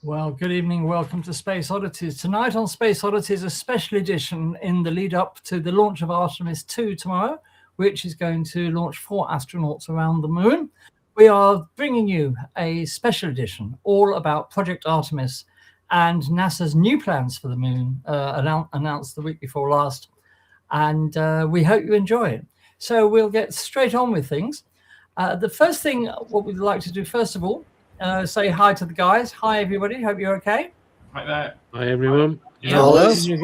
Well, good evening. Welcome to Space Oddities. Tonight on Space Oddities, a special edition in the lead up to the launch of Artemis 2 tomorrow, which is going to launch 4 astronauts around the moon. We are bringing you a special edition all about Project Artemis and NASA's new plans for the moon, announced the week before last. And we hope you enjoy it. So we'll get straight on with things. The first thing, what we'd like to do, first of all, say hi to the guys. Hi, everybody. Hope you're okay. Hi there. Hi, everyone. Yeah, all systems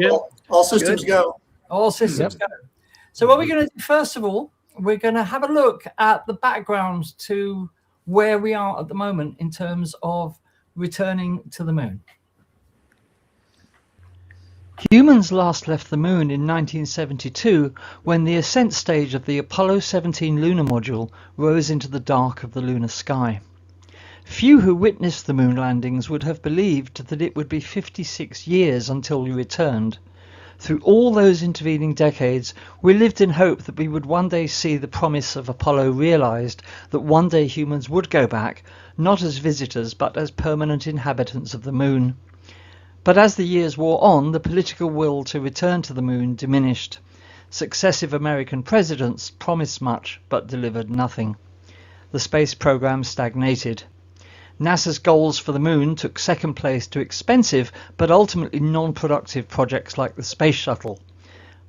go. All systems go. So what we're going to do, first of all, we're going to have a look at the background to where we are at the moment in terms of returning to the moon. Humans last left the moon in 1972 when the ascent stage of the Apollo 17 lunar module rose into the dark of the lunar sky. Few who witnessed the moon landings would have believed that it would be 56 years until we returned. Through all those intervening decades, we lived in hope that we would one day see the promise of Apollo realized, that one day humans would go back, not as visitors but as permanent inhabitants of the moon. But as the years wore on, the political will to return to the moon diminished. Successive American presidents promised much but delivered nothing. The space program stagnated. NASA's goals for the moon took second place to expensive but ultimately non-productive projects like the Space Shuttle.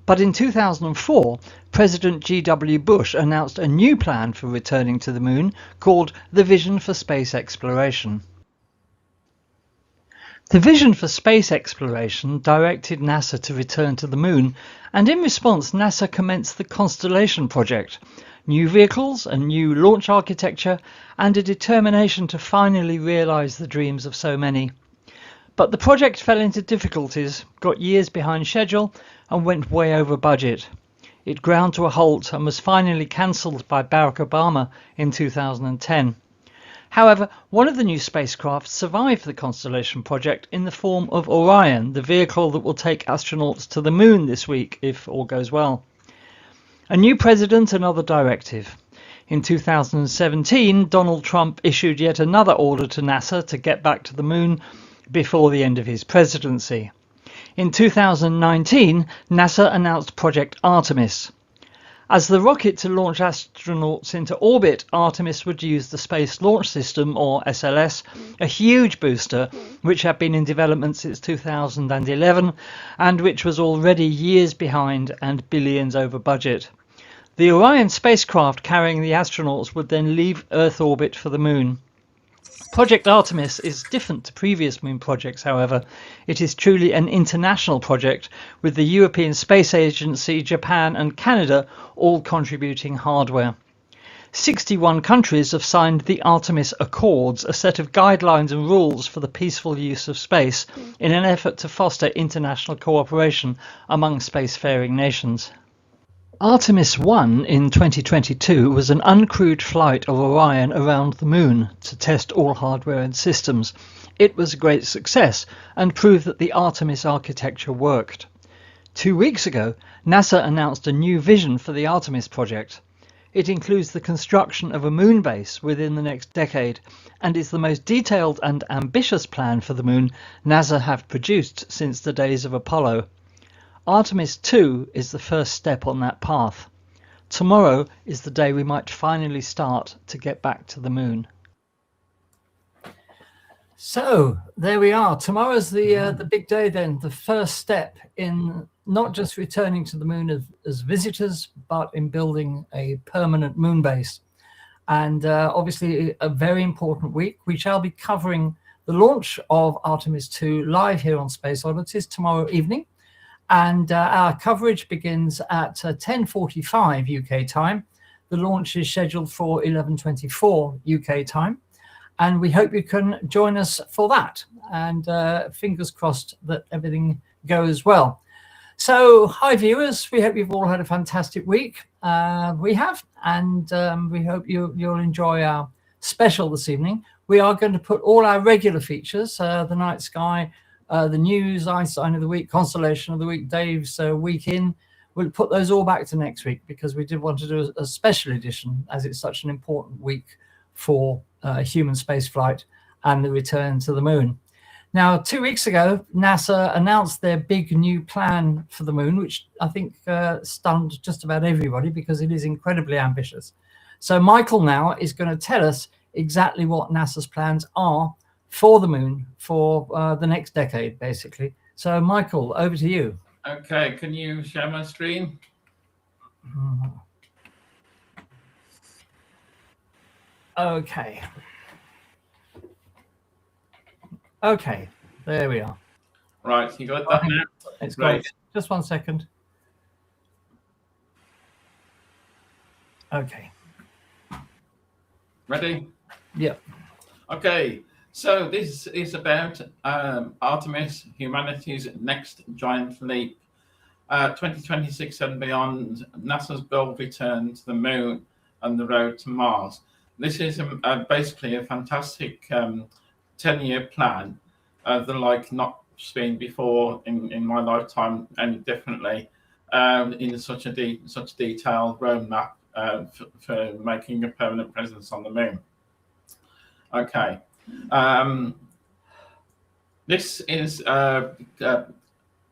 But in 2004, President G.W. Bush announced a new plan for returning to the moon called the Vision for Space Exploration. The Vision for Space Exploration directed NASA to return to the moon, and in response NASA commenced the Constellation project, new vehicles, a new launch architecture, and a determination to finally realise the dreams of so many. But the project fell into difficulties, got years behind schedule, and went way over budget. It ground to a halt and was finally cancelled by Barack Obama in 2010. However, one of the new spacecraft survived the Constellation project in the form of Orion, the vehicle that will take astronauts to the moon this week, if all goes well. A new president, another directive. In 2017, Donald Trump issued yet another order to NASA to get back to the moon before the end of his presidency. In 2019, NASA announced Project Artemis. As the rocket to launch astronauts into orbit, Artemis would use the Space Launch System, or SLS, a huge booster which had been in development since 2011 and which was already years behind and billions over budget. The Orion spacecraft carrying the astronauts would then leave Earth orbit for the moon. Project Artemis is different to previous moon projects, however. It is truly an international project, with the European Space Agency, Japan and Canada all contributing hardware. 61 countries have signed the Artemis Accords, a set of guidelines and rules for the peaceful use of space, in an effort to foster international cooperation among spacefaring nations. Artemis 1 in 2022 was an uncrewed flight of Orion around the moon to test all hardware and systems. It was a great success and proved that the Artemis architecture worked. 2 weeks ago, NASA announced a new vision for the Artemis project. It includes the construction of a moon base within the next decade and is the most detailed and ambitious plan for the moon NASA have produced since the days of Apollo. Artemis 2 is the first step on that path. Tomorrow is the day we might finally start to get back to the moon. So there we are. Tomorrow's the big day then, the first step in not just returning to the moon as visitors, but in building a permanent moon base. And obviously a very important week. We shall be covering the launch of Artemis 2 live here on Space Oddities tomorrow evening. And our coverage begins at 10:45 UK time. The launch is scheduled for 11:24 UK time. And we hope you can join us for that. And fingers crossed that everything goes well. So, hi viewers, we hope you've all had a fantastic week. We have, and we hope you'll enjoy our special this evening. We are going to put all our regular features, the night sky, the news, Einstein of the week, constellation of the week, Dave's week in. We'll put those all back to next week because we did want to do a special edition as it's such an important week for human spaceflight and the return to the moon. Now, 2 weeks ago, NASA announced their big new plan for the moon, which I think stunned just about everybody because it is incredibly ambitious. So Michael now is going to tell us exactly what NASA's plans are for the moon for the next decade, basically. So Michael, over to you. Okay, can you share my screen? Okay. Okay, there we are. Right, you got that now? It's Great. great. Just 1 second. Okay. Ready? Yep. Okay, so this is about Artemis, humanity's next giant leap. 2026 and beyond, NASA's bold return to the moon and the road to Mars. This is basically a fantastic 10-year plan, the like not seen before in my lifetime, and definitely in such detailed roadmap for making a permanent presence on the moon. Okay, this is a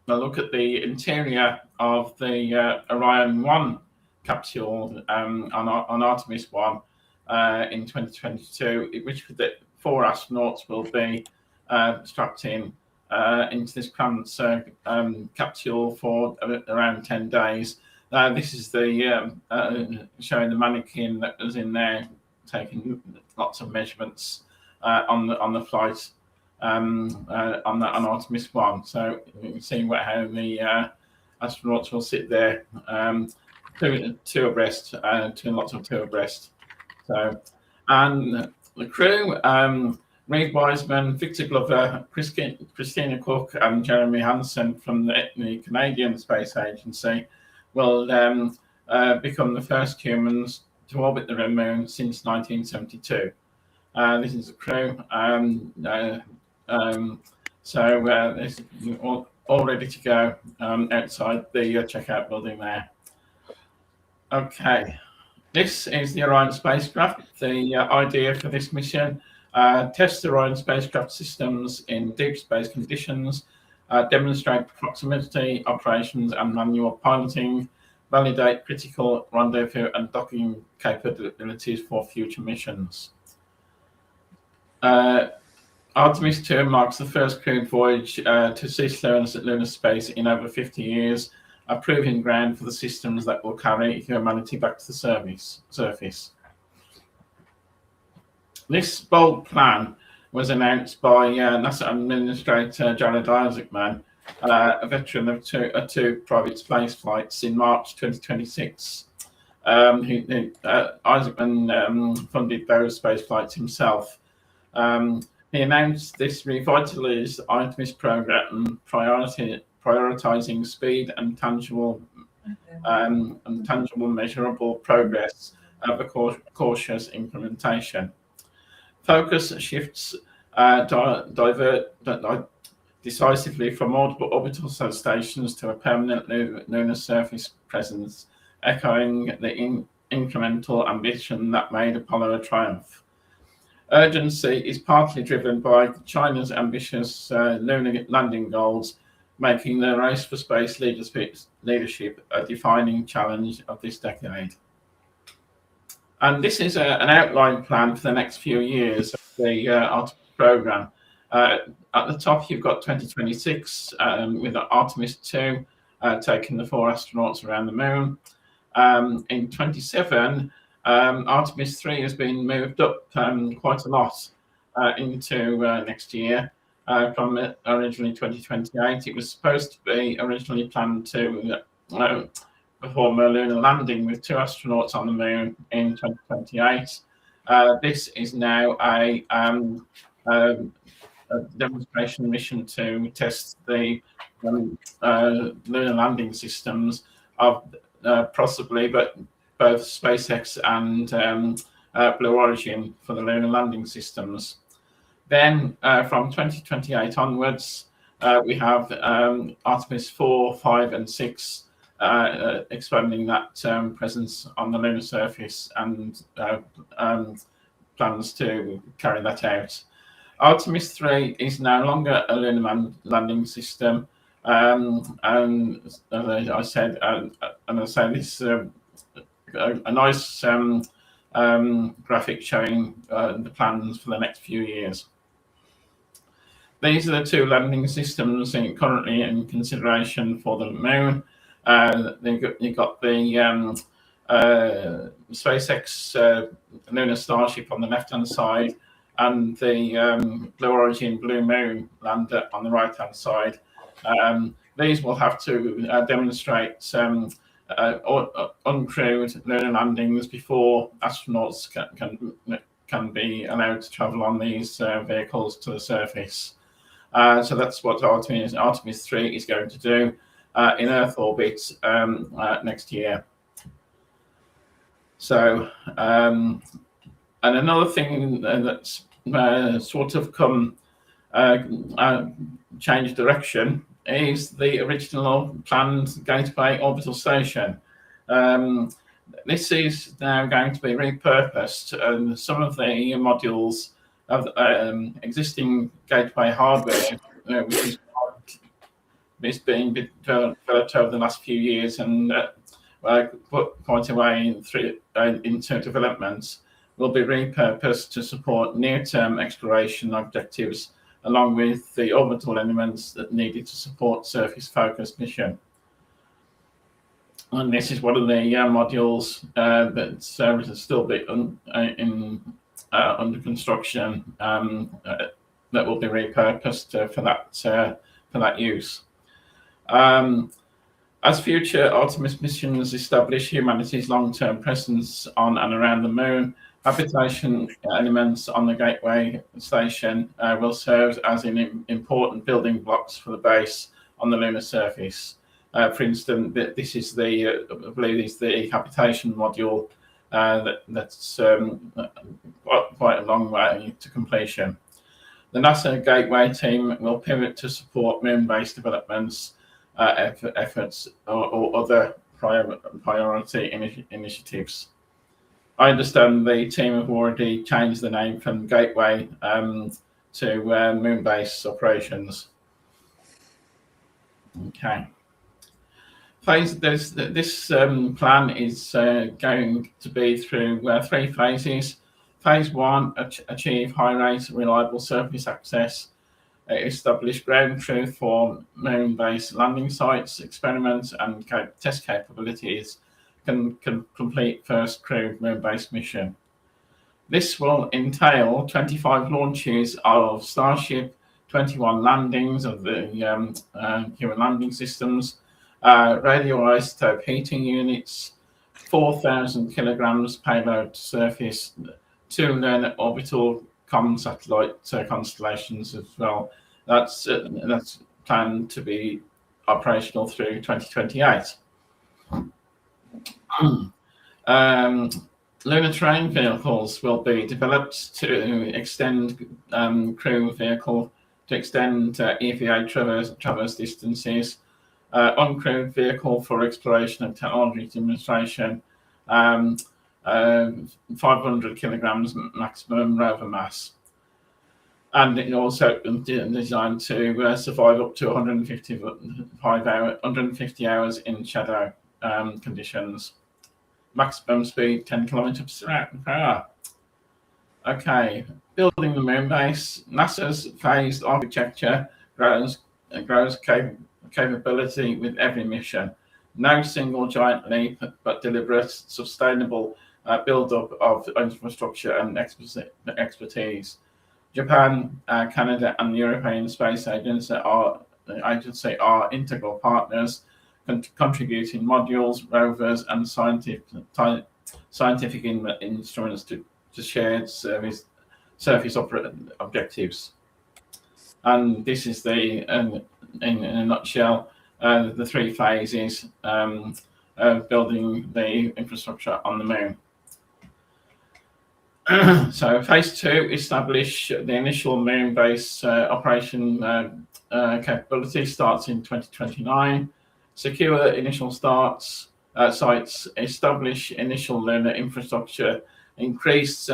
look at the interior of the Orion 1 capsule on Artemis 1 in 2022, which the 4 astronauts will be strapped in into this capsule for around 10 days. This is the showing the mannequin that was in there, taking lots of measurements on the flight on Artemis 1. So you can see how the astronauts will sit there, two abreast, lots of two abreast. So, and the crew, Reid Wiseman, Victor Glover, Christina Cook, and Jeremy Hansen from the Canadian Space Agency will become the first humans to orbit the moon since 1972. This is the crew. So this is all ready to go outside the checkout building there. Okay, this is the Orion spacecraft. The idea for this mission: test Orion spacecraft systems in deep space conditions, demonstrate proximity operations and manual piloting, validate critical rendezvous and docking capabilities for future missions. Artemis 2 marks the first crewed voyage to cislunar lunar space in over 50 years, a proving ground for the systems that will carry humanity back to the surface. This bold plan was announced by NASA Administrator Jared Isaacman, a veteran of two private space flights in March 2026. Isaacman funded those space flights himself. He announced this revitalized Artemis program, prioritizing speed and tangible measurable progress over cautious implementation. Focus shifts decisively from orbital stations to a permanent lunar surface presence, echoing the incremental ambition that made Apollo a triumph. Urgency is partly driven by China's ambitious lunar landing goals, making the race for space leadership a defining challenge of this decade. And this is an outline plan for the next few years of the Artemis program. At the top, you've got 2026 with Artemis 2 taking the 4 astronauts around the moon. In 27, Artemis 3 has been moved up quite a lot into next year. From originally 2028, it was supposed to be originally planned to perform a lunar landing with 2 astronauts on the moon in 2028. This is now a demonstration mission to test the lunar landing systems of possibly, but both SpaceX and Blue Origin for the lunar landing systems. Then from 2028 onwards, we have Artemis 4, 5, and 6 expanding that presence on the lunar surface and plans to carry that out. Artemis 3 is no longer a lunar landing system. And as I said, this a nice graphic showing the plans for the next few years. These are the two landing systems currently in consideration for the moon. You've got the SpaceX lunar Starship on the left-hand side, and the Blue Origin Blue Moon lander on the right-hand side. These will have to demonstrate uncrewed lunar landings before astronauts can be allowed to travel on these vehicles to the surface. So that's what Artemis 3 is going to do in Earth orbit next year. So, and another thing that's sort of changed direction is the original planned Gateway orbital station. This is now going to be repurposed, and some of the modules of existing Gateway hardware, which is being developed over the last few years and put quite a way into developments, will be repurposed to support near-term exploration objectives, along with the orbital elements that needed to support surface-focused mission. And this is one of the modules that's still under construction that will be repurposed for that use. As future Artemis missions establish humanity's long-term presence on and around the moon, habitation elements on the Gateway station will serve as important building blocks for the base on the lunar surface. For instance, this is I believe is the habitation module that's quite a long way to completion. The NASA Gateway team will pivot to support moon-based developments, efforts, or other priority initiatives. I understand the team have already changed the name from Gateway to moon-based operations. Okay. This plan is going to be through 3 phases. Phase 1, achieve high-rate, reliable surface access, establish ground truth for moon-based landing sites, experiments and test capabilities, can complete first crewed moon-based mission. This will entail 25 launches of Starship, 21 landings of the human landing systems, radioisotope heating units, 4,000 kilograms payload to surface, 2 lunar orbital common satellite constellations as well. That's planned to be operational through 2028. Lunar terrain vehicles will be developed to extend crew vehicle to extend EVA traverse distances, uncrewed vehicle for exploration and technology demonstration, 500 kilograms maximum rover mass. And it also designed to survive up to 150 hours in shadow conditions. Maximum speed 10 kilometers per hour. Okay, building the moon base. NASA's phased architecture grows capability with every mission. No single giant leap, but deliberate, sustainable build-up of infrastructure and expertise. Japan, Canada, and the European Space Agency are integral partners, contributing modules, rovers, and scientific instruments to shared surface objectives. And this is in a nutshell, the 3 phases of building the infrastructure on the moon. So phase 2, establish the initial moon base operation capability, starts in 2029. Secure initial sites, establish initial lunar infrastructure increased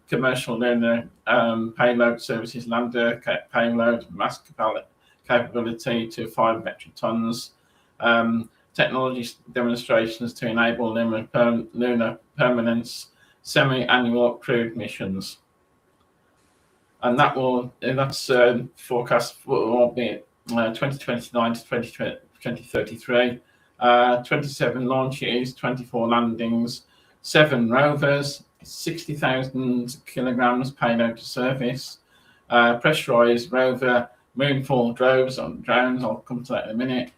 commercial lunar payload services, lander payload, mass capability to 5 metric tons, technology demonstrations to enable lunar permanence, semi-annual crewed missions. And that's forecast will be 2029 to 2033. 27 launches, 24 landings, 7 rovers, 60,000 kilograms payload to surface, pressurized rover, moonfall drones, I'll come to that in a minute,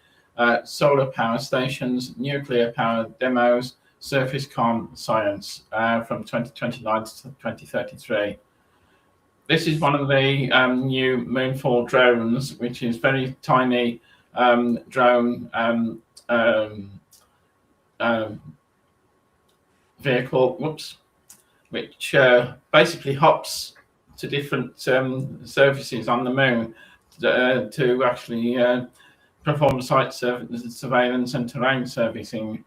solar power stations, nuclear power demos, surface comm science from 2029 to 2033. This is one of the new moonfall drones, which is very tiny drone vehicle, which basically hops to different surfaces on the moon to actually perform site surveillance and terrain surveying.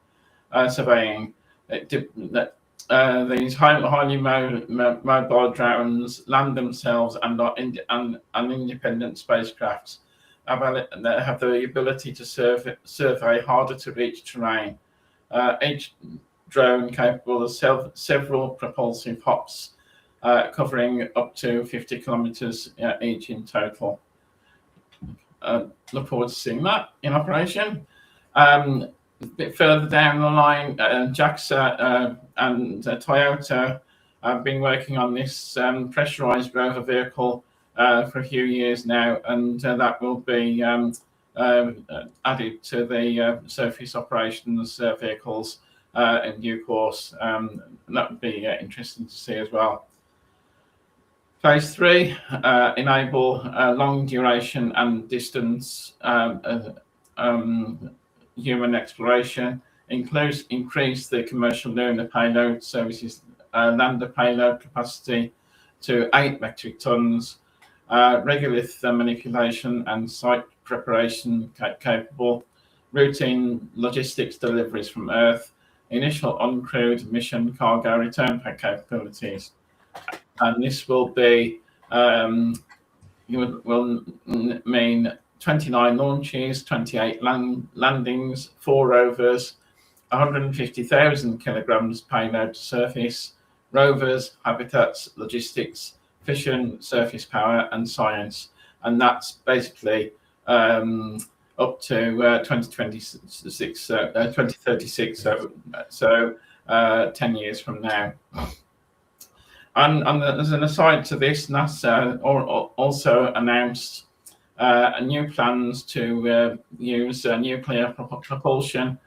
These highly mobile drones land themselves and are independent spacecrafts that have the ability to survey harder to reach terrain. Each drone capable of several propulsive hops, covering up to 50 kilometers each in total. Look forward to seeing that in operation. A bit further down the line, JAXA and Toyota have been working on this pressurized rover vehicle for a few years now, and that will be added to the surface operations vehicles in due course. That would be interesting to see as well. Phase 3, enable long duration and distance human exploration, increase the commercial lunar payload services lander payload capacity to 8 metric tons, regolith manipulation and site preparation capable, routine logistics deliveries from Earth, initial uncrewed mission cargo return capabilities. And this will be will mean 29 launches, 28 landings, 4 rovers, 150,000 kilograms payload to surface, rovers, habitats, logistics, fission, surface power, and science. And that's basically up to 2036, so 10 years from now. And as an aside to this, NASA also announced new plans to use nuclear propulsion.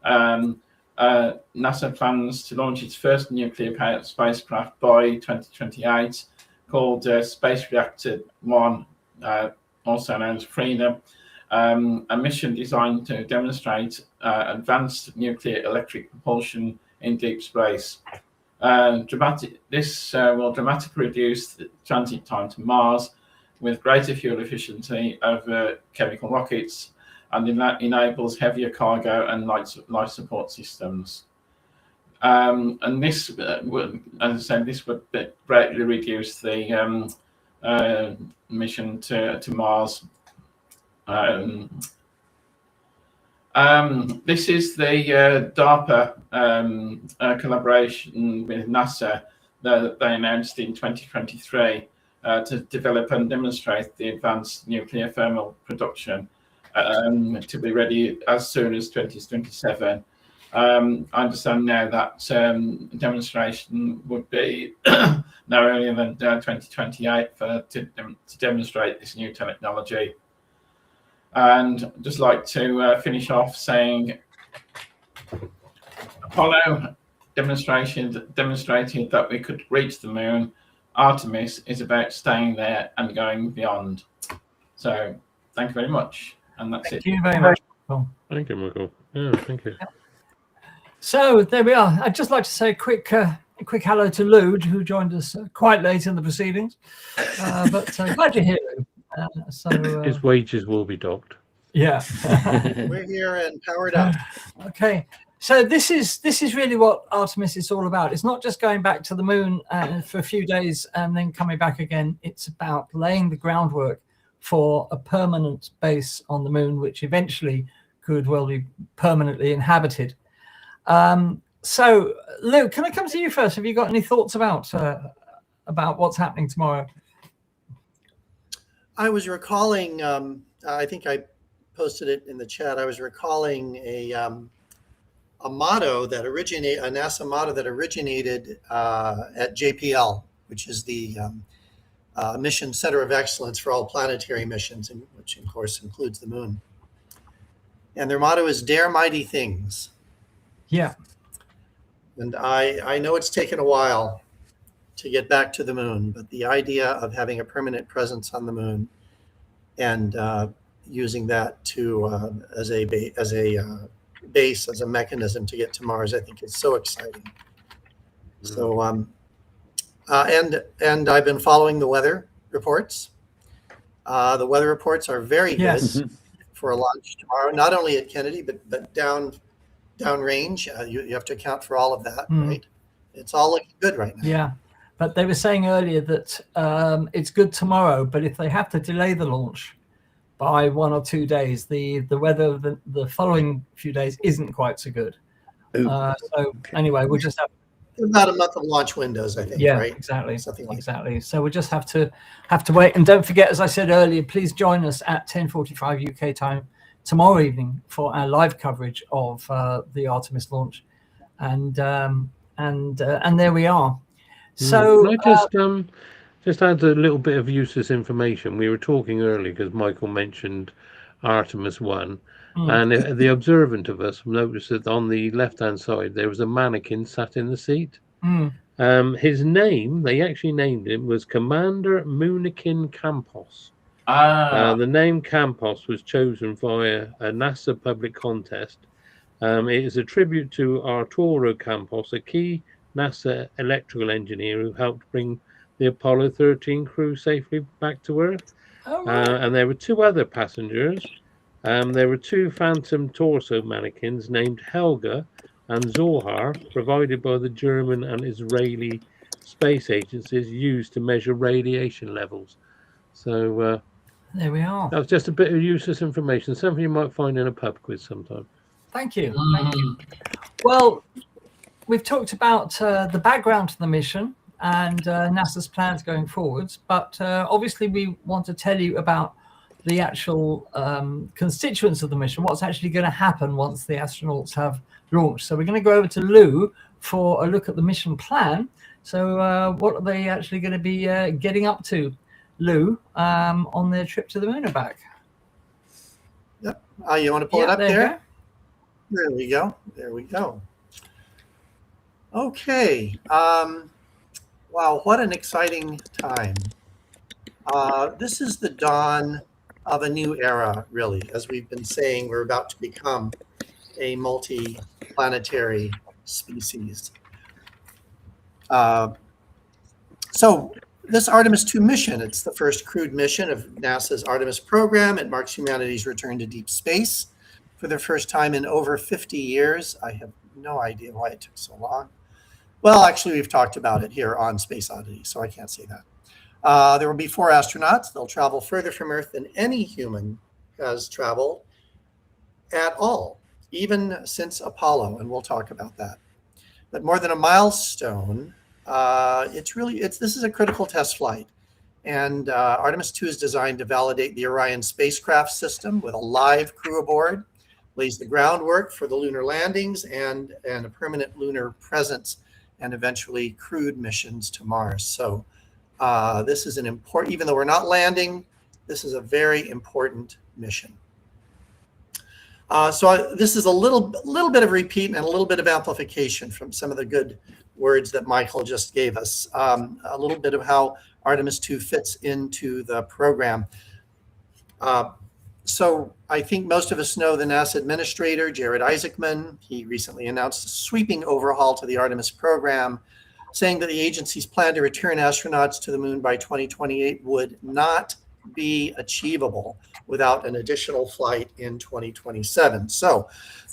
NASA plans to launch its first nuclear-powered spacecraft by 2028, called Space Reactor 1, also known as Freedom, a mission designed to demonstrate advanced nuclear electric propulsion in deep space. This will dramatically reduce the transit time to Mars, with greater fuel efficiency over chemical rockets, and enables heavier cargo and life support systems. And this would, as I said, this would greatly reduce the mission to Mars. This is the DARPA collaboration with NASA that they announced in 2023 to develop and demonstrate the advanced nuclear thermal production to be ready as soon as 2027. I understand now that demonstration would be no earlier than 2028 to demonstrate this new technology. And I'd just like to finish off saying Apollo demonstrated that we could reach the moon. Artemis is about staying there and going beyond. So thank you very much. And that's it. Thank you very much, Michael. Thank you, Michael. Yeah, thank you. So there we are. I'd just like to say a quick hello to Lude, who joined us quite late in the proceedings. But glad you're here, Lude. His wages will be docked. Yeah. We're here and powered up. Okay. So this is really what Artemis is all about. It's not just going back to the moon for a few days and then coming back again. It's about laying the groundwork for a permanent base on the moon, which eventually could well be permanently inhabited. So, Lou, can I come to you first? Have you got any thoughts about what's happening tomorrow? I was recalling, I think I posted it in the chat. I was recalling a motto that originated, a NASA motto that originated at JPL, which is the Mission Center of Excellence for all planetary missions, which of course includes the moon. And their motto is "Dare Mighty Things." Yeah. And I know it's taken a while to get back to the moon, but the idea of having a permanent presence on the moon and using that to as a base, as a mechanism to get to Mars, I think is so exciting. So, and I've been following the weather reports. The weather reports are very good for a launch tomorrow, not only at Kennedy, but downrange. You have to account for all of that, right? It's all looking good right now. Yeah, but they were saying earlier that it's good tomorrow, but if they have to delay the launch by 1 or 2 days, the weather the following few days isn't quite so good. So anyway, we'll just have about a month of launch windows, I think. Yeah, right? exactly. Something like exactly. That. So we'll just have to wait. And don't forget, as I said earlier, please join us at 10:45 UK time tomorrow evening for our live coverage of the Artemis launch. And there we are. So can I just add a little bit of useless information. We were talking earlier because Michael mentioned Artemis 1. And the observant of us noticed that on the left-hand side there was a mannequin sat in the seat. His name, they actually named him, was Commander Munikin Campos. The name Campos was chosen via a NASA public contest. It is a tribute to Arturo Campos, a key NASA electrical engineer who helped bring the Apollo 13 crew safely back to Earth. And there were 2 other passengers. There were 2 phantom torso mannequins named Helga and Zohar, provided by the German and Israeli space agencies, used to measure radiation levels. So there we are. That was just a bit of useless information, something you might find in a pub quiz sometime. Thank you. Thank you. Well, we've talked about the background to the mission and NASA's plans going forwards, but obviously we want to tell you about the actual constituents of the mission, what's actually going to happen once the astronauts have launched. So we're going to go over to Lou for a look at the mission plan. So what are they actually going to be getting up to, Lou, on their trip to the moon and back? Yep. You want to pull it up there? There we go. There we go. Okay. Wow, what an exciting time. This is the dawn of a new era, really. As we've been saying, we're about to become a multi-planetary species. So this Artemis 2 mission, it's the first crewed mission of NASA's Artemis program. It marks humanity's return to deep space for the first time in over 50 years. I have no idea why it took so long. Well, actually, we've talked about it here on Space Oddities, so I can't say that. There will be 4 astronauts. They'll travel further from Earth than any human has traveled at all, even since Apollo, and we'll talk about that. But more than a milestone, this is a critical test flight. And Artemis 2 is designed to validate the Orion spacecraft system with a live crew aboard, lays the groundwork for the lunar landings and a permanent lunar presence, and eventually crewed missions to Mars. So this is an important, even though we're not landing, this is a very important mission. This is a little bit of repeat and a little bit of amplification from some of the good words that Michael just gave us. A little bit of how Artemis 2 fits into the program. So I think most of us know the NASA administrator, Jared Isaacman. He recently announced a sweeping overhaul to the Artemis program, saying that the agency's plan to return astronauts to the moon by 2028 would not be achievable without an additional flight in 2027. So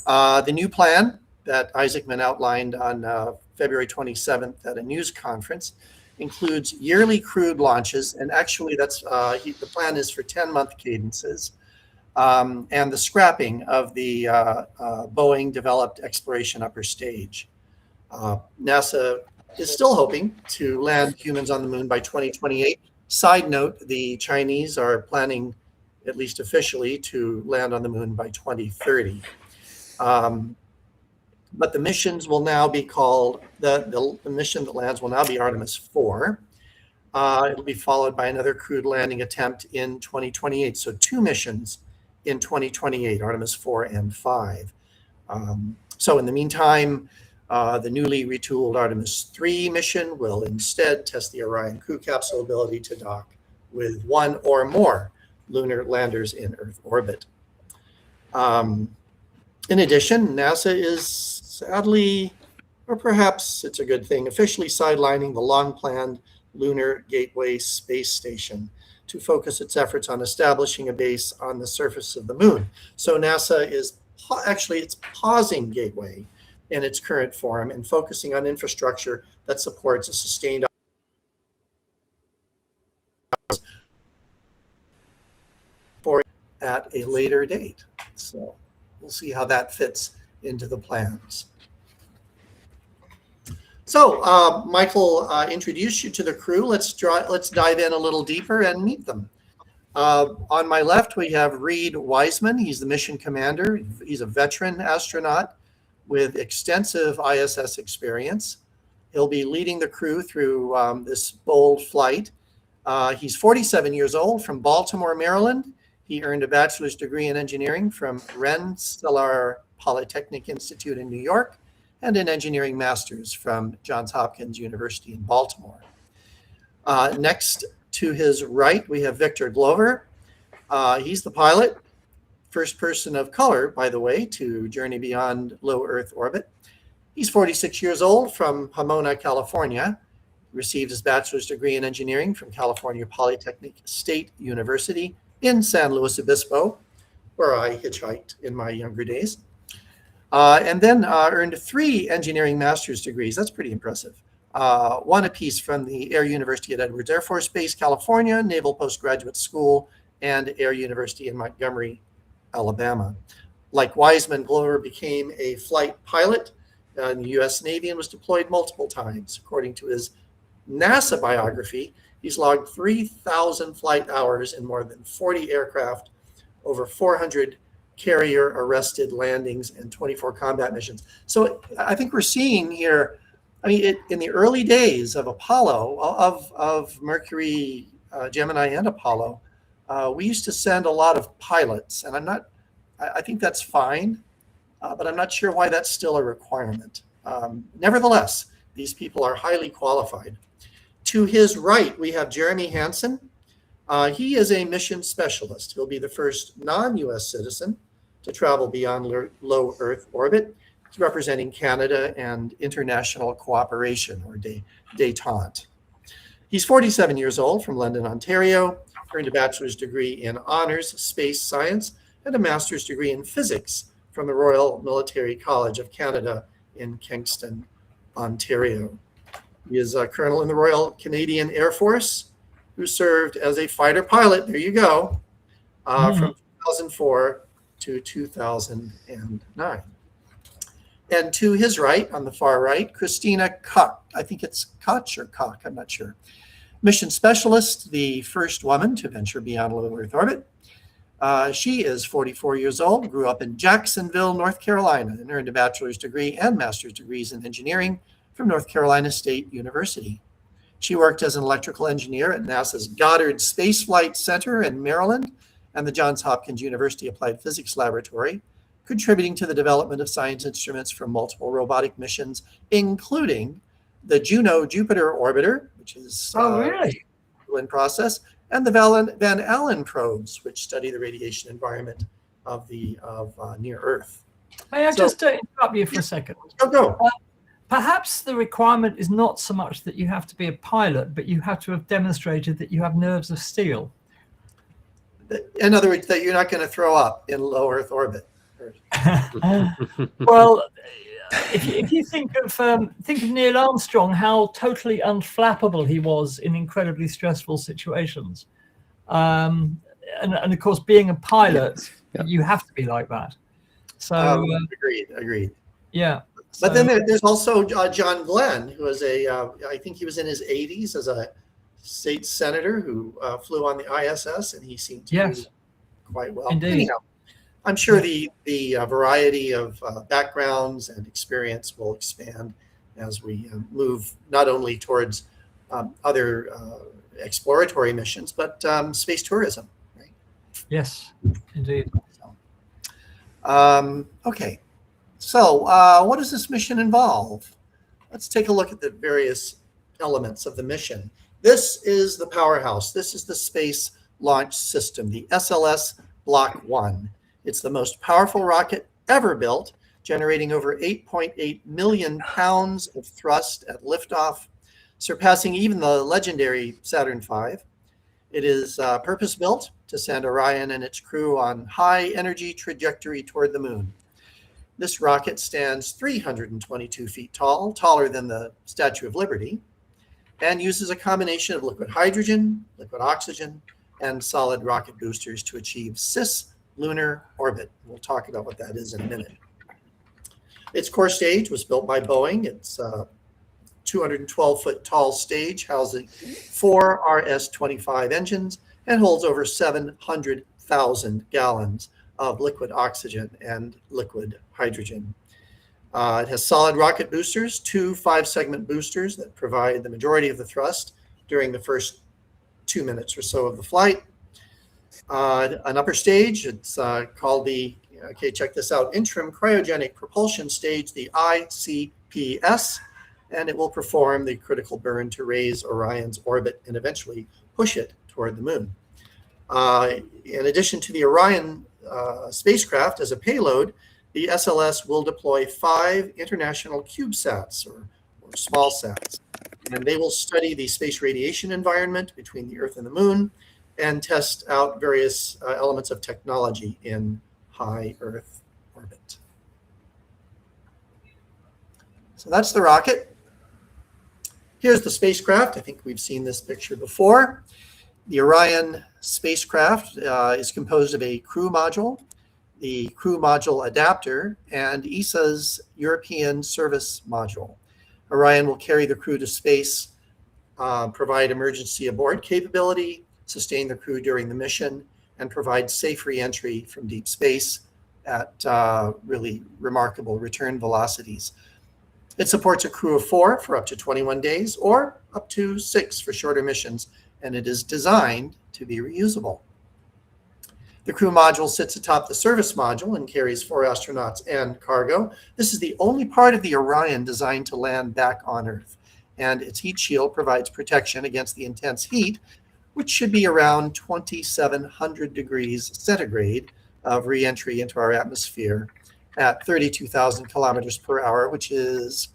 the new plan that Isaacman outlined on February 27th at a news conference includes yearly crewed launches, and actually that's the plan is for 10-month cadences, and the scrapping of the Boeing developed exploration upper stage. NASA is still hoping to land humans on the moon by 2028. Side note, the Chinese are planning, at least officially, to land on the moon by 2030. But the missions will now be called, the mission that lands will now be Artemis 4. It'll be followed by another crewed landing attempt in 2028. So 2 missions in 2028, Artemis 4 and 5. So in the meantime, the newly retooled Artemis 3 mission will instead test the Orion crew capsule ability to dock with 1 or more lunar landers in Earth orbit. In addition, NASA is sadly, or perhaps it's a good thing, officially sidelining the long-planned Lunar Gateway space station to focus its efforts on establishing a base on the surface of the moon. So NASA is it's pausing Gateway in its current form and focusing on infrastructure that supports a sustained for at a later date. So we'll see how that fits into the plans. So Michael introduced you to the crew. Let's dive in a little deeper and meet them. On my left, we have Reed Wiseman. He's the mission commander. He's a veteran astronaut with extensive ISS experience. He'll be leading the crew through this bold flight. He's 47 years old, from Baltimore, Maryland. He earned a bachelor's degree in engineering from Rensselaer Polytechnic Institute in New York, and an engineering master's from Johns Hopkins University in Baltimore. Next to his right, we have Victor Glover. He's the pilot, first person of color, by the way, to journey beyond low Earth orbit. He's 46 years old, from Pomona, California. He received his bachelor's degree in engineering from California Polytechnic State University in San Luis Obispo, where I hitchhiked in my younger days. And then earned 3 engineering master's degrees. That's pretty impressive. 1 apiece from the Air University at Edwards Air Force Base, California, Naval Postgraduate School, and Air University in Montgomery, Alabama. Like Wiseman, Glover became a flight pilot in the U.S. Navy and was deployed multiple times. According to his NASA biography, he's logged 3,000 flight hours in more than 40 aircraft, over 400 carrier arrested landings, and 24 combat missions. So I think we're seeing here, I mean, in the early days of Apollo, of Mercury, Gemini, and Apollo, we used to send a lot of pilots, and I think that's fine, but I'm not sure why that's still a requirement. Nevertheless, these people are highly qualified. To his right, we have Jeremy Hansen. He is a mission specialist. He'll be the first non-US citizen to travel beyond low Earth orbit. He's representing Canada and international cooperation, or détente. He's 47 years old, from London, Ontario, earned a bachelor's degree in honors space science and a master's degree in physics from the Royal Military College of Canada in Kingston, Ontario. He is a colonel in the Royal Canadian Air Force, who served as a fighter pilot, there you go, from 2004 to 2009. And to his right, on the far right, Christina Koch. I think it's Koch or Koch, I'm not sure. Mission specialist, the first woman to venture beyond low Earth orbit. She is 44 years old, grew up in Jacksonville, North Carolina, and earned a bachelor's degree and master's degrees in engineering from North Carolina State University. She worked as an electrical engineer at NASA's Goddard Space Flight Center in Maryland and the Johns Hopkins University Applied Physics Laboratory, contributing to the development of science instruments for multiple robotic missions, including the Juno Jupiter Orbiter, which is in process, and the Van Allen probes, which study the radiation environment of near Earth. May I just interrupt you for a second? Go. Perhaps the requirement is not so much that you have to be a pilot, but you have to have demonstrated that you have nerves of steel. In other words, that you're not going to throw up in low Earth orbit. Well, if you think of Neil Armstrong, how totally unflappable he was in incredibly stressful situations, and of course, being a pilot, you have to be like that. So agreed. Yeah. But then there's also John Glenn, who was I think he was in his 80s as a state senator who flew on the ISS, and he seemed to do quite well. Indeed. Anyhow, I'm sure the variety of backgrounds and experience will expand as we move not only towards other exploratory missions, but space tourism. Right? Yes, indeed. Okay. So what does this mission involve? Let's take a look at the various elements of the mission. This is the powerhouse. This is the Space Launch System, the SLS Block 1. It's the most powerful rocket ever built, generating over 8.8 million pounds of thrust at liftoff, surpassing even the legendary Saturn V. It is purpose-built to send Orion and its crew on high-energy trajectory toward the moon. This rocket stands 322 feet tall, taller than the Statue of Liberty, and uses a combination of liquid hydrogen, liquid oxygen, and solid rocket boosters to achieve cis-lunar orbit. We'll talk about what that is in a minute. Its core stage was built by Boeing. It's a 212-foot tall stage housing 4 RS-25 engines and holds over 700,000 gallons of liquid oxygen and liquid hydrogen. It has solid rocket boosters, 2 5-segment boosters that provide the majority of the thrust during the first 2 minutes or so of the flight. An upper stage, it's called the, check this out, Interim Cryogenic Propulsion Stage, the ICPS, and it will perform the critical burn to raise Orion's orbit and eventually push it toward the moon. In addition to the Orion spacecraft as a payload, the SLS will deploy 5 international CubeSats or small sats, and they will study the space radiation environment between the Earth and the moon and test out various elements of technology in high Earth orbit. So that's the rocket. Here's the spacecraft. I think we've seen this picture before. The Orion spacecraft is composed of a crew module, the crew module adapter, and ESA's European service module. Orion will carry the crew to space, provide emergency abort capability, sustain the crew during the mission, and provide safe re-entry from deep space at really remarkable return velocities. It supports a crew of 4 for up to 21 days or up to 6 for shorter missions, and it is designed to be reusable. The crew module sits atop the service module and carries 4 astronauts and cargo. This is the only part of the Orion designed to land back on Earth, and its heat shield provides protection against the intense heat, which should be around 2,700 degrees centigrade of re-entry into our atmosphere at 32,000 kilometers per hour, which is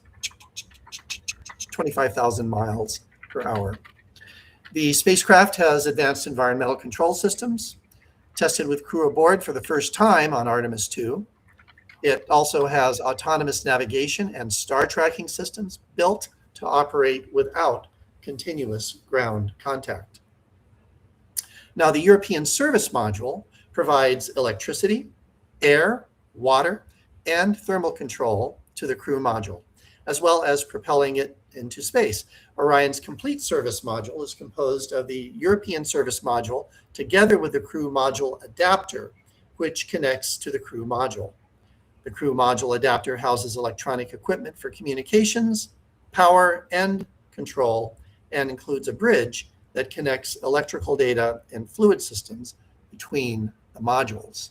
25,000 miles per hour. The spacecraft has advanced environmental control systems, tested with crew aboard for the first time on Artemis 2. It also has autonomous navigation and star tracking systems built to operate without continuous ground contact. Now, the European service module provides electricity, air, water, and thermal control to the crew module, as well as propelling it into space. Orion's complete service module is composed of the European service module together with the crew module adapter, which connects to the crew module. The crew module adapter houses electronic equipment for communications, power, and control, and includes a bridge that connects electrical data and fluid systems between the modules.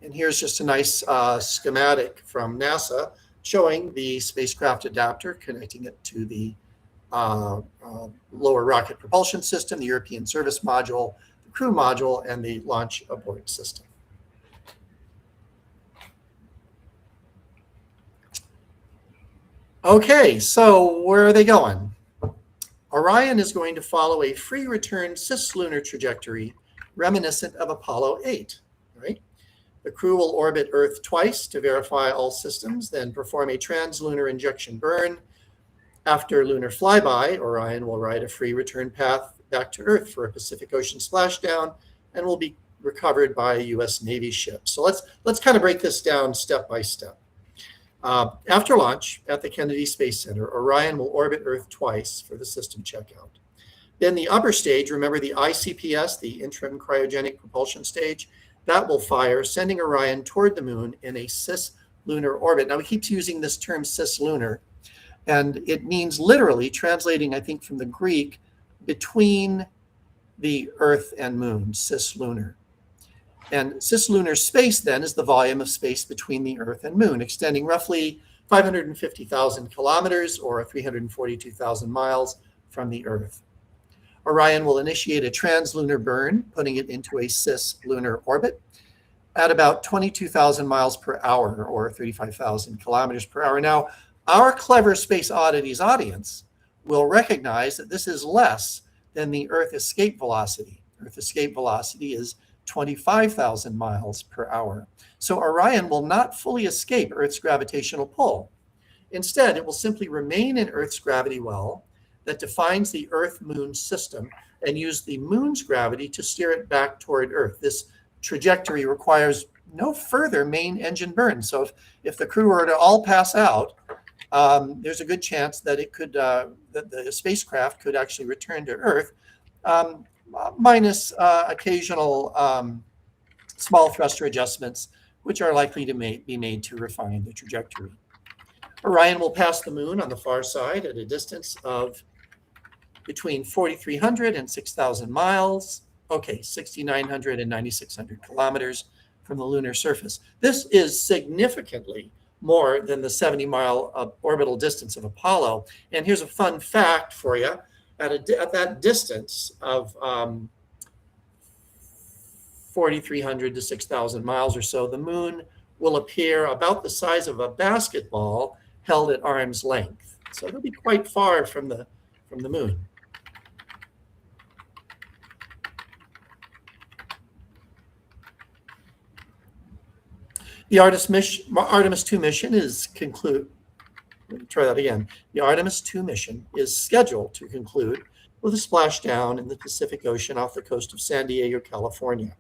And here's just a nice schematic from NASA showing the spacecraft adapter, connecting it to the lower rocket propulsion system, the European service module, the crew module, and the launch abort system. Okay, so where are they going? Orion is going to follow a free return cislunar trajectory reminiscent of Apollo 8, right? The crew will orbit Earth twice to verify all systems, then perform a translunar injection burn. After lunar flyby, Orion will ride a free return path back to Earth for a Pacific Ocean splashdown and will be recovered by a U.S. Navy ship. So let's kind of break this down step by step. After launch at the Kennedy Space Center, Orion will orbit Earth twice for the system checkout. Then the upper stage, remember the ICPS, the interim cryogenic propulsion stage, that will fire, sending Orion toward the moon in a cislunar orbit. Now we keep using this term cislunar, and it means literally, translating I think from the Greek, between the Earth and moon, cislunar. And cislunar space then is the volume of space between the Earth and moon, extending roughly 550,000 kilometers or 342,000 miles from the Earth. Orion will initiate a translunar burn, putting it into a cislunar orbit at about 22,000 miles per hour or 35,000 kilometers per hour. Now, our clever Space Oddities audience will recognize that this is less than the Earth escape velocity. Earth escape velocity is 25,000 miles per hour. So Orion will not fully escape Earth's gravitational pull. Instead, it will simply remain in Earth's gravity well that defines the Earth-Moon system and use the moon's gravity to steer it back toward Earth. This trajectory requires no further main engine burn. So if the crew were to all pass out, there's a good chance that it could that the spacecraft could actually return to Earth, minus occasional small thruster adjustments, which are likely to be made to refine the trajectory. Orion will pass the moon on the far side at a distance of between 4,300 and 6,000 miles. Okay, 6,900 and 9,600 kilometers from the lunar surface. This is significantly more than the 70-mile orbital distance of Apollo. And here's a fun fact for you. At that distance of 4,300 to 6,000 miles or so, the moon will appear about the size of a basketball held at arm's length. So it'll be quite far from the moon. The Artemis 2 mission is Let me try that again. The Artemis 2 mission is scheduled to conclude with a splashdown in the Pacific Ocean off the coast of San Diego, California.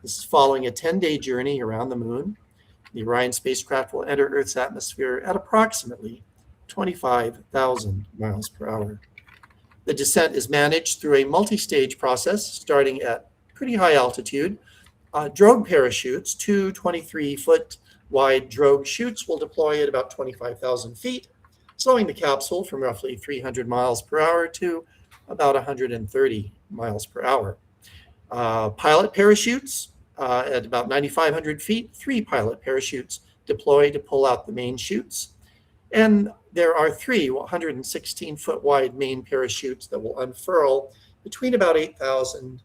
This is following a 10-day journey around the moon. The Orion spacecraft will enter Earth's atmosphere at approximately 25,000 miles per hour. The descent is managed through a multi-stage process starting at pretty high altitude. Drogue parachutes, two 23-foot wide drogue chutes, will deploy at about 25,000 feet, slowing the capsule from roughly 300 miles per hour to about 130 miles per hour. Pilot parachutes at about 9,500 feet, 3 pilot parachutes deploy to pull out the main chutes. And there are 3 116-foot wide main parachutes that will unfurl between about 8,000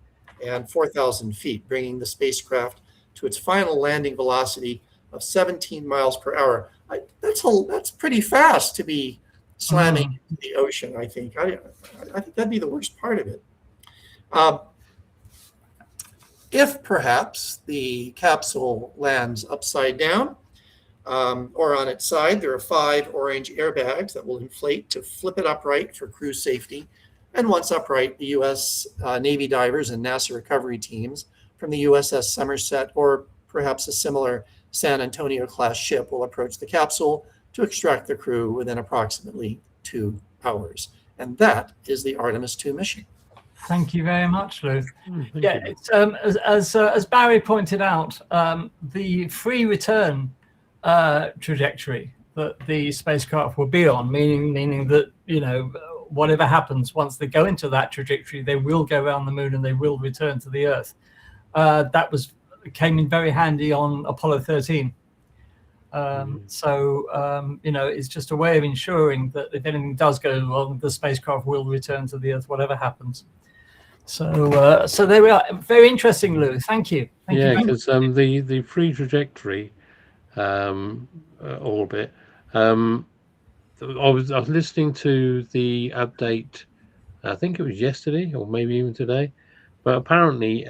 and 4,000 feet, bringing the spacecraft to its final landing velocity of 17 miles per hour. That's pretty fast to be slamming into the ocean, I think. I think that'd be the worst part of it. If perhaps the capsule lands upside down or on its side, there are 5 orange airbags that will inflate to flip it upright for crew safety. And once upright, the U.S. Navy divers and NASA recovery teams from the USS Somerset or perhaps a similar San Antonio-class ship will approach the capsule to extract the crew within approximately 2 hours. And that is the Artemis 2 mission. Thank you very much, Lou. Yeah, it's, as Barry pointed out, the free return trajectory that the spacecraft will be on, meaning that, you know, whatever happens once they go into that trajectory, they will go around the moon and they will return to the Earth. That came in very handy on Apollo 13. So, you know, it's just a way of ensuring that if anything does go wrong, the spacecraft will return to the Earth, whatever happens. So, so there we are. Very interesting, Lou. Thank you. Yeah, because the free trajectory orbit. I was listening to the update. I think it was yesterday or maybe even today. But apparently,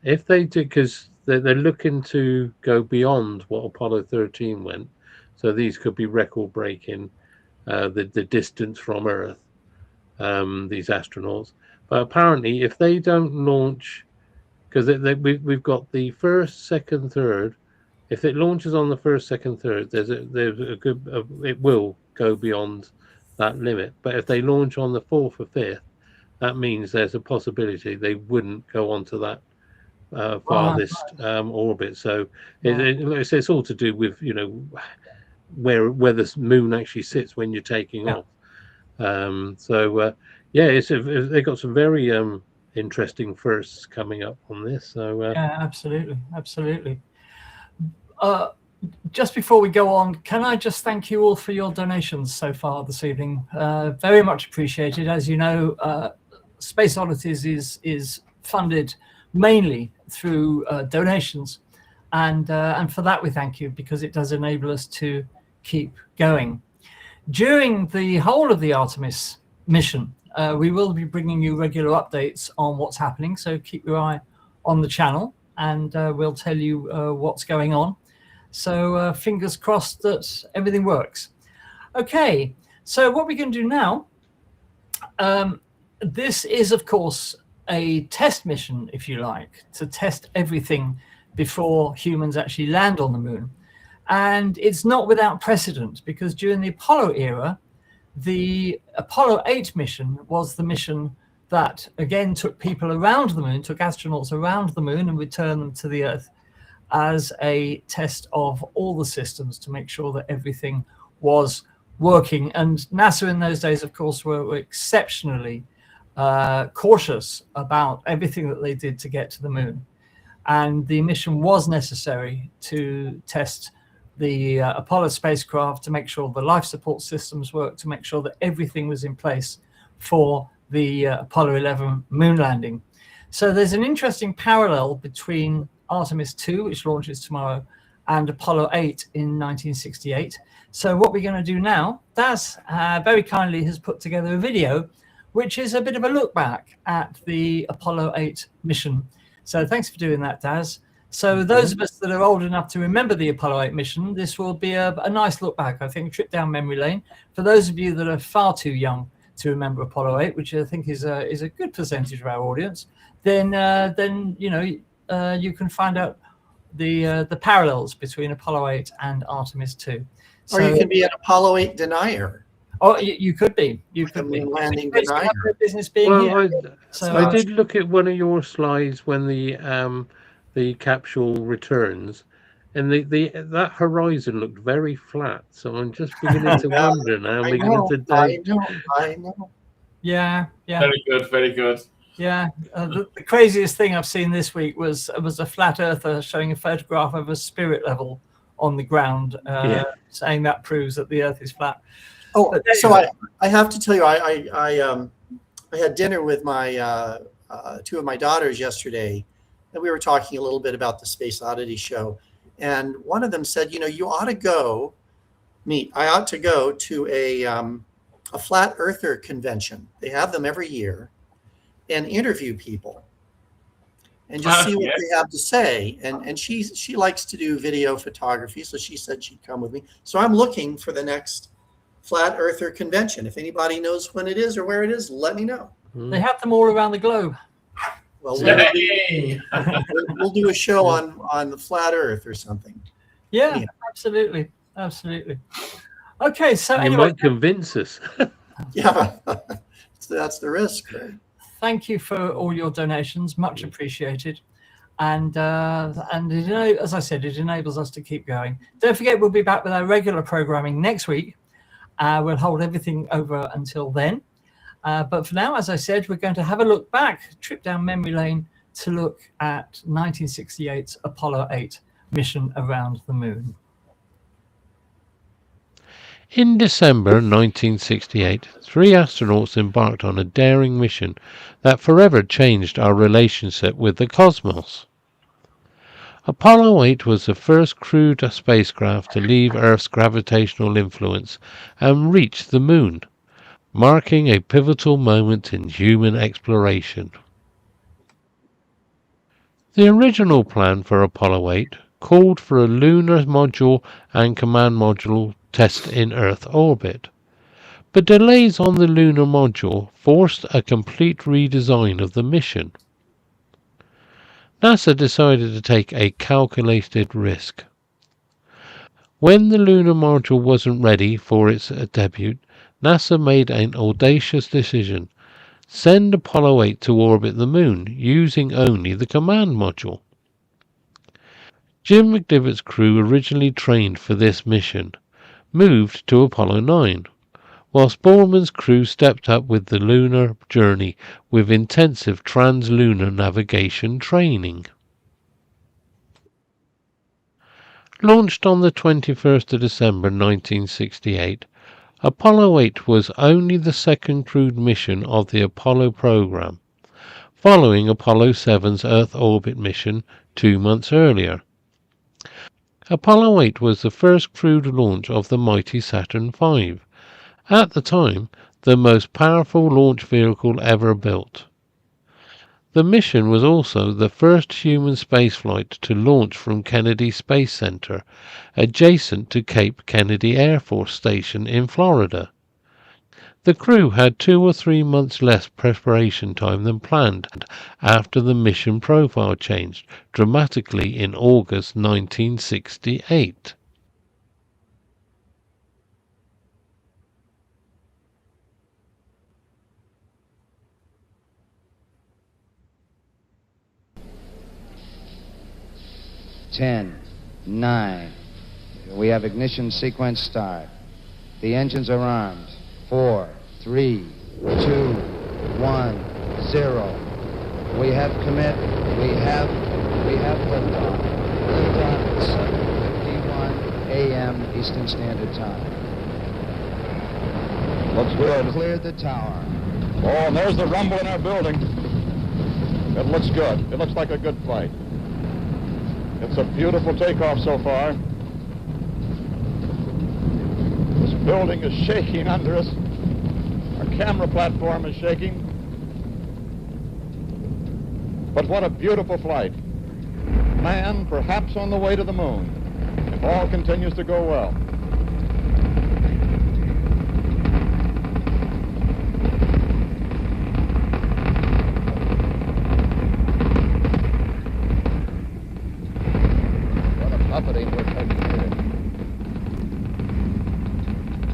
if they did, because they're looking to go beyond what Apollo 13 went. So these could be record breaking the distance from Earth, these astronauts. But apparently, if they don't launch, because we've got the first, second, third. If it launches on the first, second, third, there's a good it will go beyond that limit. But if they launch on the fourth or fifth, that means there's a possibility they wouldn't go onto that farthest orbit. So it's all to do with where the moon actually sits when you're taking off. They got some very interesting firsts coming up on this. So yeah, absolutely. Just before we go on, can I just thank you all for your donations so far this evening? Very much appreciated. As you know, Space Oddities is funded mainly through donations, and for that we thank you, because it does enable us to keep going. During the whole of the Artemis mission, we will be bringing you regular updates on what's happening, so keep your eye on the channel, and we'll tell you what's going on. So fingers crossed that everything works. Okay, so what we can do now, this is of course a test mission, if you like, to test everything before humans actually land on the moon. And it's not without precedent, because during the Apollo era, the Apollo 8 mission was the mission that again took people around the moon, took astronauts around the moon and returned them to the Earth as a test of all the systems to make sure that everything was working. And NASA in those days, of course, were exceptionally cautious about everything that they did to get to the moon. And the mission was necessary to test the Apollo spacecraft, to make sure the life support systems worked, to make sure that everything was in place for the Apollo 11 moon landing. So there's an interesting parallel between Artemis 2, which launches tomorrow, and Apollo 8 in 1968. So what we're going to do now, Daz very kindly has put together a video, which is a bit of a look back at the Apollo 8 mission. So thanks for doing that, Daz. So those of us that are old enough to remember the Apollo 8 mission, this will be a nice look back, I think, a trip down memory lane. For those of you that are far too young to remember Apollo 8, which I think is a good percentage of our audience, then you can find out the parallels between Apollo 8 and Artemis 2. Or you can be an Apollo 8 denier. Oh, you could be. You could be. Landing denier. Business being here. I did look at one of your slides when the capsule returns, and that horizon looked very flat. So I'm just beginning to wonder now. I know. Yeah. Very good. Yeah, the craziest thing I've seen this week was a flat earther showing a photograph of a spirit level on the ground, saying that proves that the Earth is flat. Oh, so I have to tell you, I had dinner with my two of my daughters yesterday, and we were talking a little bit about the Space Oddity show, and one of them said, you ought to go. I ought to go to a flat earther convention. They have them every year. And interview people and just see what they have to say. And she likes to do video photography, so she said she'd come with me. So I'm looking for the next Flat Earther convention. If anybody knows when it is or where it is, let me know. They have them all around the globe. Well, we'll do a show on the Flat Earth or something. Yeah, absolutely. Okay, so you might convince us. Yeah, that's the risk, right? Thank you for all your donations, much appreciated. And as I said, it enables us to keep going. Don't forget, we'll be back with our regular programming next week. We'll hold everything over until then. But for now, as I said, we're going to have a look back, trip down memory lane, to look at 1968's Apollo 8 mission around the moon. In December 1968, 3 astronauts embarked on a daring mission that forever changed our relationship with the cosmos. Apollo 8 was the first crewed spacecraft to leave Earth's gravitational influence and reach the moon, marking a pivotal moment in human exploration. The original plan for Apollo 8 called for a lunar module and command module test in Earth orbit, but delays on the lunar module forced a complete redesign of the mission. NASA decided to take a calculated risk. When the lunar module wasn't ready for its debut, NASA made an audacious decision: send Apollo 8 to orbit the Moon using only the command module. Jim McDivitt's crew, originally trained for this mission, moved to Apollo 9, whilst Borman's crew stepped up with the lunar journey with intensive translunar navigation training. Launched on the 21st of December 1968, Apollo 8 was only the second crewed mission of the Apollo program, following Apollo 7's Earth orbit mission 2 months earlier. Apollo 8 was the first crewed launch of the mighty Saturn V, at the time the most powerful launch vehicle ever built. The mission was also the first human spaceflight to launch from Kennedy Space Center, adjacent to Cape Kennedy Air Force Station in Florida. The crew had 2 or 3 months less preparation time than planned after the mission profile changed dramatically in August 1968. Ten, 9. We have ignition sequence start. The engines are armed. 4, 3, 2, 1, 0. We have commit. We have liftoff. Liftoff at 7:51 a.m. Eastern Standard Time. Looks good. Cleared the tower. Oh, and there's the rumble in our building. It looks good. It looks like a good flight. It's a beautiful takeoff so far. This building is shaking under us. Our camera platform is shaking. But what a beautiful flight. Man perhaps on the way to the moon, if all continues to go well. Buffeting we're taking here.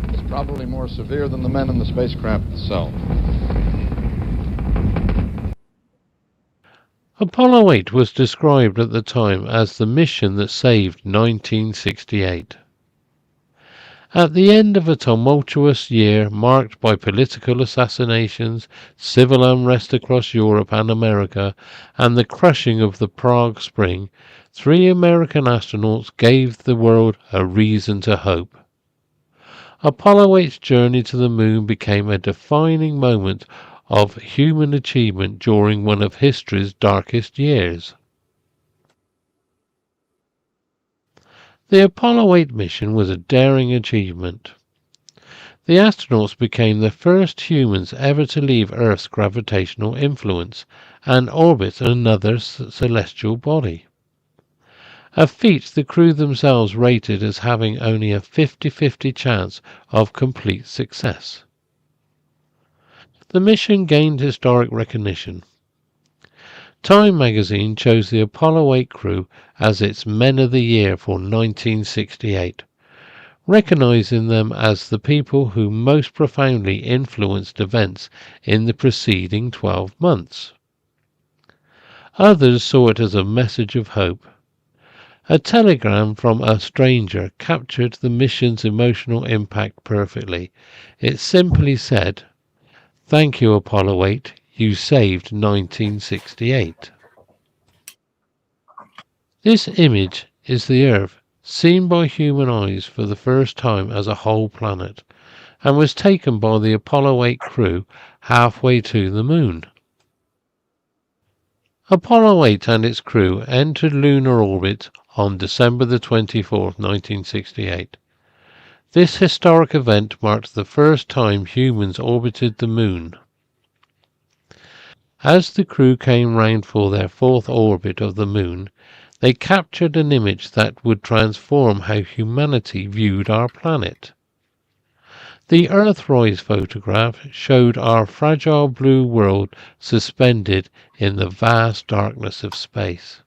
It's probably more severe than the men in the spacecraft itself. Apollo 8 was described at the time as the mission that saved 1968. At the end of a tumultuous year marked by political assassinations, civil unrest across Europe and America, and the crushing of the Prague Spring, 3 American astronauts gave the world a reason to hope. Apollo 8's journey to the moon became a defining moment of human achievement during one of history's darkest years. The Apollo 8 mission was a daring achievement. The astronauts became the first humans ever to leave Earth's gravitational influence and orbit another celestial body. A feat the crew themselves rated as having only a 50-50 chance of complete success. The mission gained historic recognition. Time magazine chose the Apollo 8 crew as its Men of the Year for 1968, recognizing them as the people who most profoundly influenced events in the preceding 12 months. Others saw it as a message of hope. A telegram from a stranger captured the mission's emotional impact perfectly. It simply said, "Thank you, Apollo 8, you saved 1968. This image is the Earth, seen by human eyes for the first time as a whole planet, and was taken by the Apollo 8 crew halfway to the moon. Apollo 8 and its crew entered lunar orbit on December the 24th, 1968. This historic event marked the first time humans orbited the moon. As the crew came round for their 4th orbit of the moon, they captured an image that would transform how humanity viewed our planet. The Earthrise photograph showed our fragile blue world suspended in the vast darkness of space.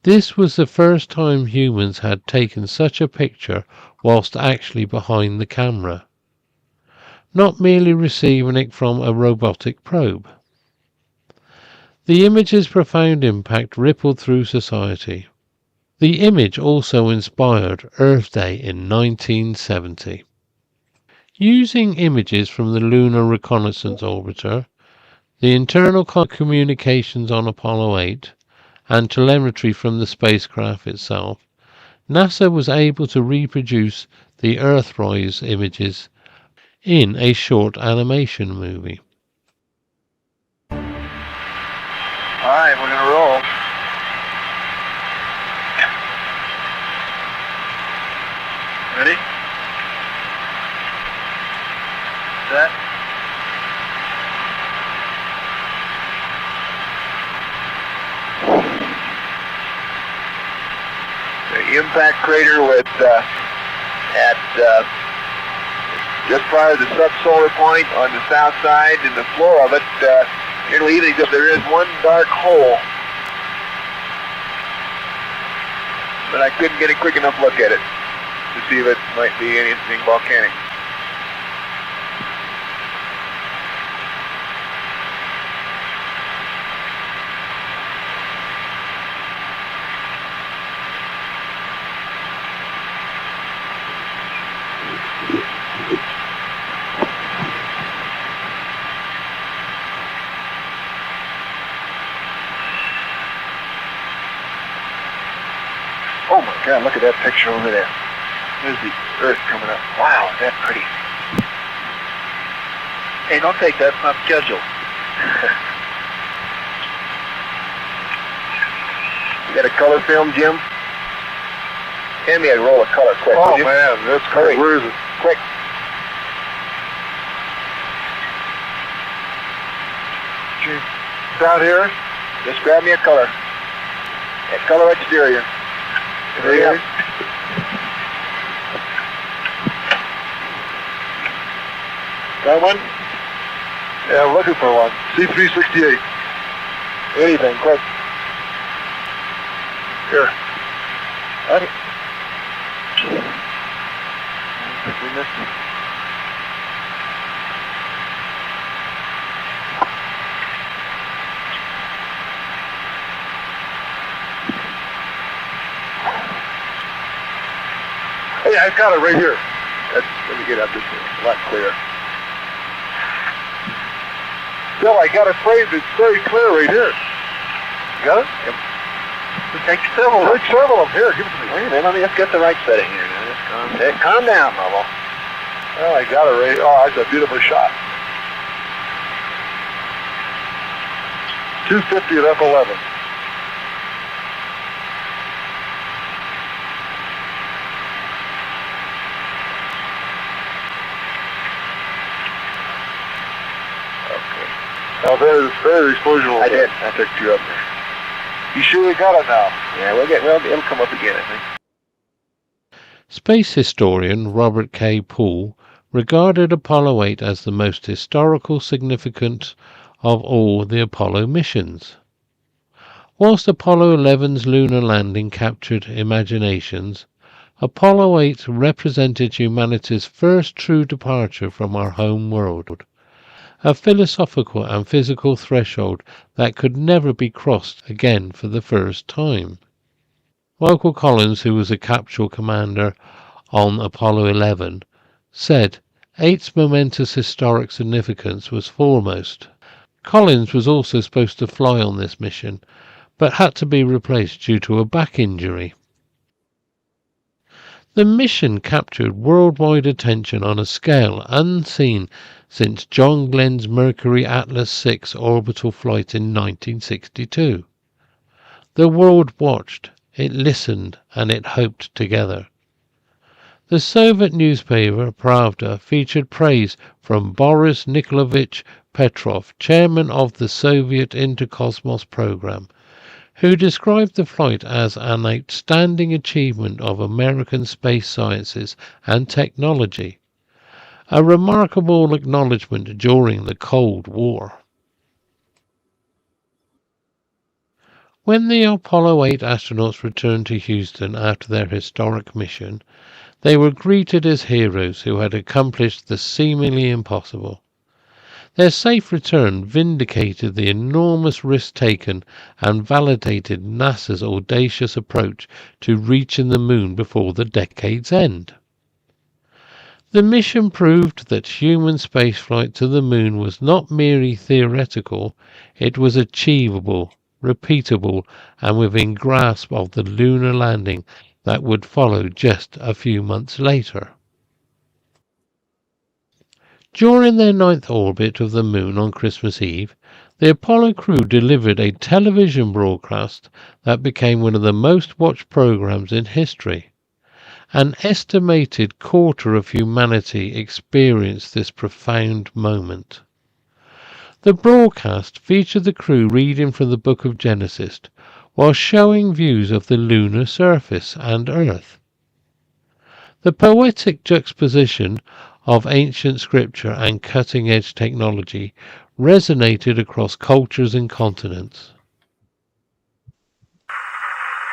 This was the first time humans had taken such a picture whilst actually behind the camera, not merely receiving it from a robotic probe. The image's profound impact rippled through society. The image also inspired Earth Day in 1970. Using images from the Lunar Reconnaissance Orbiter, the internal communications on Apollo 8, and telemetry from the spacecraft itself, NASA was able to reproduce the Earthrise images in a short animation movie. All right, we're going to roll. Ready? Set. The impact crater with just prior to the subsolar point on the south side, and the floor of it nearly even, except there is one dark hole, but I couldn't get a quick enough look at it to see if it might be anything volcanic. Oh my God, look at that picture over there. There's the Earth coming up. Wow, is that pretty. Hey, don't take that, it's not scheduled. You got a color film, Jim? Hand me a roll of color, quick. Oh man, that's great. Where is it? Quick. Down here? Just grab me a color. A color exterior. There you go. Got one? Yeah, I'm looking for one. C368. Anything, quick. Here. Okay. We missed it. Hey, I got it right here. Let me get up this way. A lot clearer. Bill, I got it framed. It's very clear right here. Got it? Yep. Take several. Take several of them. Here, give it to me. Wait a minute, let me just get the right setting here. Now, just calm down, Mumble. Oh, I got it right. Oh, that's a beautiful shot. 250 at F11. Now there's the explosion. I did. I picked you up there. You sure you got it now? Yeah, it'll come up again, I think. Space historian Robert K. Poole regarded Apollo 8 as the most historical significant of all the Apollo missions. Whilst Apollo 11's lunar landing captured imaginations, Apollo 8 represented humanity's first true departure from our home world, a philosophical and physical threshold that could never be crossed again for the first time. Michael Collins, who was a capsule commander on Apollo 11, said 8's momentous historic significance was foremost. Collins was also supposed to fly on this mission, but had to be replaced due to a back injury. The mission captured worldwide attention on a scale unseen since John Glenn's Mercury Atlas 6 orbital flight in 1962. The world watched, it listened, and it hoped together. The Soviet newspaper Pravda featured praise from Boris Nikolaevich Petrov, chairman of the Soviet Interkosmos program, who described the flight as an outstanding achievement of American space sciences and technology, a remarkable acknowledgement during the Cold War. When the Apollo 8 astronauts returned to Houston after their historic mission, they were greeted as heroes who had accomplished the seemingly impossible. Their safe return vindicated the enormous risk taken and validated NASA's audacious approach to reaching the moon before the decade's end. The mission proved that human spaceflight to the moon was not merely theoretical, it was achievable, repeatable, and within grasp of the lunar landing that would follow just a few months later. During their 9th orbit of the moon on Christmas Eve, the Apollo crew delivered a television broadcast that became one of the most watched programs in history. An estimated quarter of humanity experienced this profound moment. The broadcast featured the crew reading from the book of Genesis, while showing views of the lunar surface and Earth. The poetic juxtaposition of ancient scripture and cutting-edge technology resonated across cultures and continents.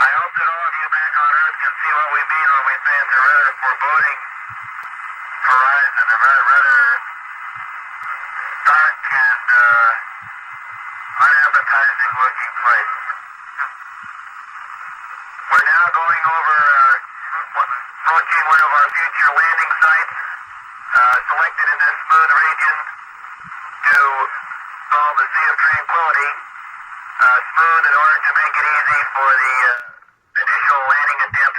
I hope that all of you back on Earth can see what we mean when we say it's a rather foreboding horizon, a rather dark and unappetizing looking place. We're now going over approaching one of our future landing sites, selected in this moon region to solve the Sea of Tranquility, smooth in order to make it easy for the initial landing attempt,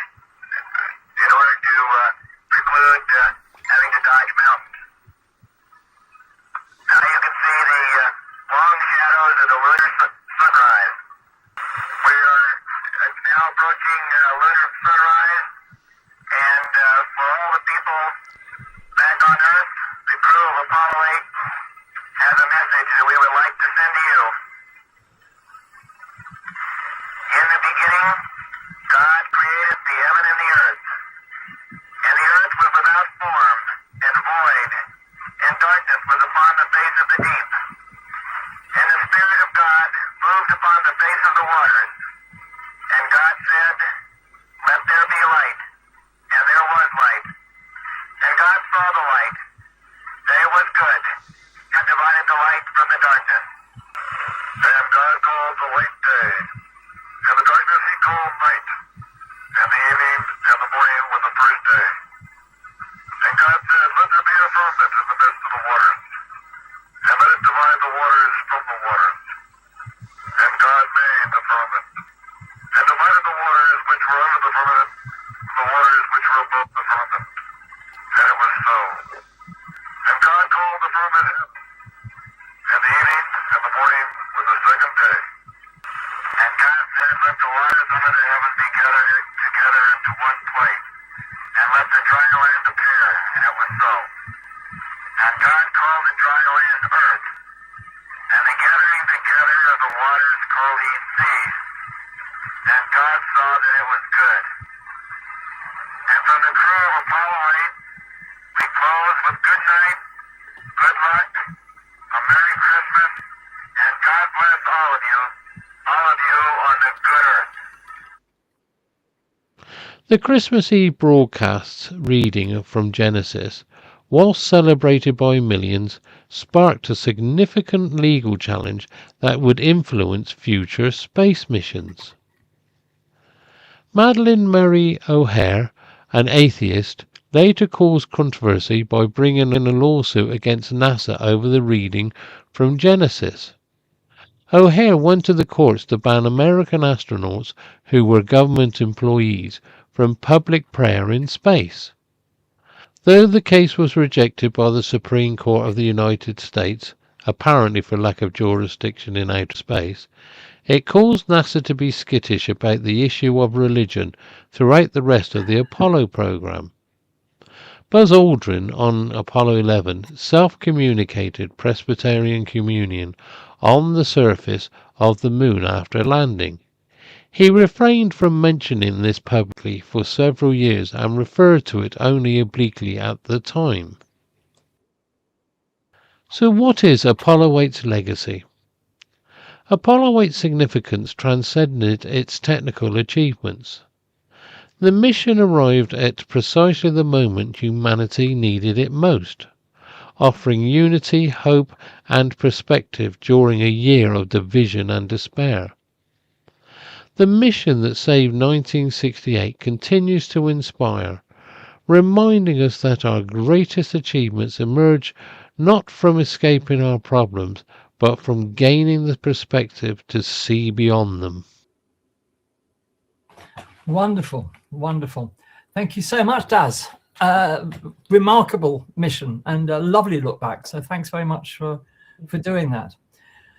in order to preclude having to dodge mountains. Now you can see the long shadows of the lunar sunrise. We are now approaching lunar sunrise, and for all the people back on Earth, the crew of Apollo 8 has a message that we would like to send to you. In the beginning, God created the heaven and the earth. And the earth was without form and void, and darkness was upon the face of the deep. And the Spirit of God moved upon the face of the waters. And God said, "Let there be light." And there was light. And God saw the light, that it was good, and divided the light from the darkness. And God called the light day, and the darkness he called night. And the evening and the morning were the first day. And God said, "Let there be a firmament in the midst of the waters, and let it divide the waters from the waters." And God made the firmament, and divided the waters which were under the firmament from the waters which were above the firmament. And it was so. And God called the firmament heaven, and the evening and the morning were the second day. And God said, "Let the waters under the heaven be gathered together into one place, and let the dry land appear." And it was so. And God called the dry land earth, and the gathering together of the waters called he seas. And God saw that it was good. And from the crew of Apollo 8, we close with good night, good luck, a Merry Christmas, and God bless all of you on the good earth. The Christmas Eve broadcast's reading from Genesis, whilst celebrated by millions, sparked a significant legal challenge that would influence future space missions. Madeleine Murray O'Hare, an atheist, later caused controversy by bringing in a lawsuit against NASA over the reading from Genesis. O'Hare went to the courts to ban American astronauts who were government employees from public prayer in space. Though the case was rejected by the Supreme Court of the United States, apparently for lack of jurisdiction in outer space, it caused NASA to be skittish about the issue of religion throughout the rest of the Apollo program. Buzz Aldrin on Apollo 11 self-communicated Presbyterian communion on the surface of the moon after landing. He refrained from mentioning this publicly for several years and referred to it only obliquely at the time. So what is Apollo 8's legacy? Apollo 8's significance transcended its technical achievements. The mission arrived at precisely the moment humanity needed it most, offering unity, hope, and perspective during a year of division and despair. The mission that saved 1968 continues to inspire, reminding us that our greatest achievements emerge not from escaping our problems, but from gaining the perspective to see beyond them. Wonderful, wonderful. Thank you so much, Daz. Remarkable mission and a lovely look back. So thanks very much for doing that.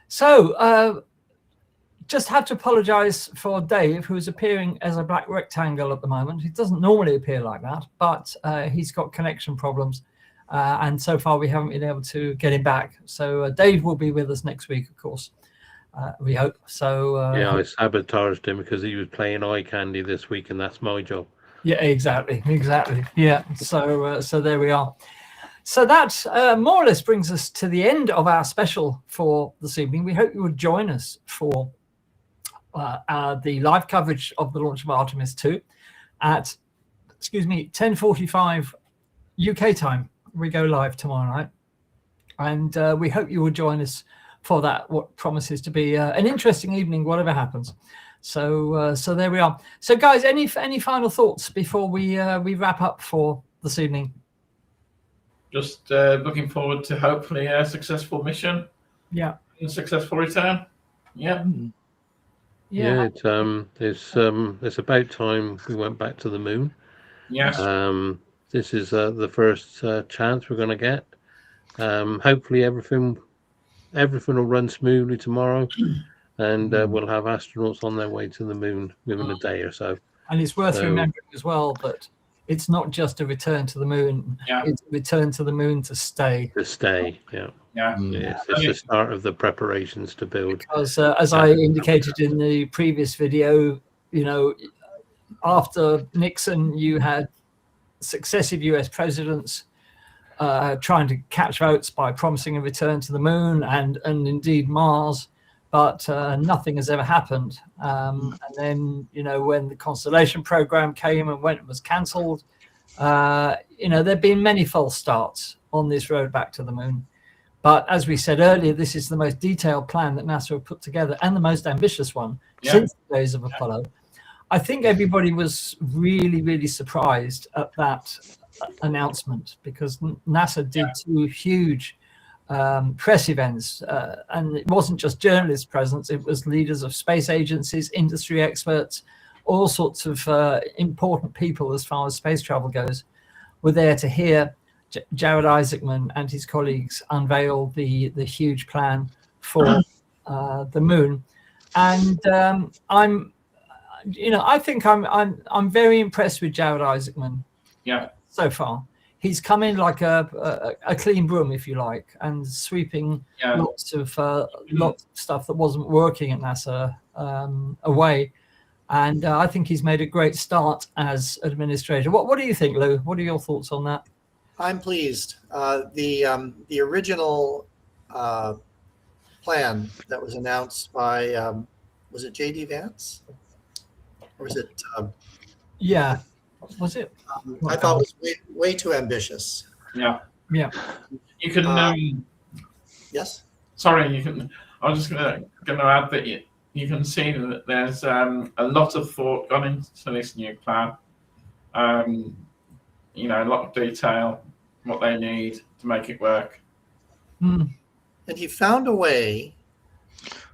So just have to apologize for Dave, who's appearing as a black rectangle at the moment. He doesn't normally appear like that, but he's got connection problems. And so far we haven't been able to get him back. So Dave will be with us next week, of course. We hope. So yeah, I sabotaged him because he was playing eye candy this week, and that's my job. Yeah, exactly. Yeah. So there we are. So that more or less brings us to the end of our special for this evening. We hope you would join us for the live coverage of the launch of Artemis 2 at 10:45 UK time. We go live tomorrow night, and we hope you will join us for that, what promises to be an interesting evening, whatever happens. So there we are. So guys, any final thoughts before we wrap up for this evening? Just looking forward to hopefully a successful mission. Yeah. A successful return. Yeah. Yeah, it's about time we went back to the moon. Yes. This is the first chance we're going to get. Hopefully everything will run smoothly tomorrow, and we'll have astronauts on their way to the moon within a day or so. And it's worth remembering as well that it's not just a return to the moon. Yeah. It's a return to the moon to stay. To stay, yeah. Yeah. Yes, it's the start of the preparations to build. Because as I indicated in the previous video, after Nixon, you had successive US presidents trying to catch votes by promising a return to the moon and indeed Mars, but nothing has ever happened. And then, when the Constellation program came and when it was cancelled, there've been many false starts on this road back to the moon. But as we said earlier, this is the most detailed plan that NASA have put together and the most ambitious one since the days of Apollo. I think everybody was really, really surprised at that announcement, because NASA did two huge press events, and it wasn't just journalists present, it was leaders of space agencies, industry experts, all sorts of important people as far as space travel goes were there to hear Jared Isaacman and his colleagues unveil the huge plan for the moon. And I think I'm very impressed with Jared Isaacman. Yeah. So far, he's come in like a clean broom, if you like, and sweeping lots of stuff that wasn't working at NASA away. And I think he's made a great start as administrator. What do you think, Lou? What are your thoughts on that? I'm pleased. The original plan that was announced by was it J.D. Vance, or was it? Yeah, was it? I thought it was way too ambitious. Yeah. Yeah. You can. Yes. Sorry, you can. I was just going to add that you can see that there's a lot of thought gone into this new plan. A lot of detail, what they need to make it work. And he found a way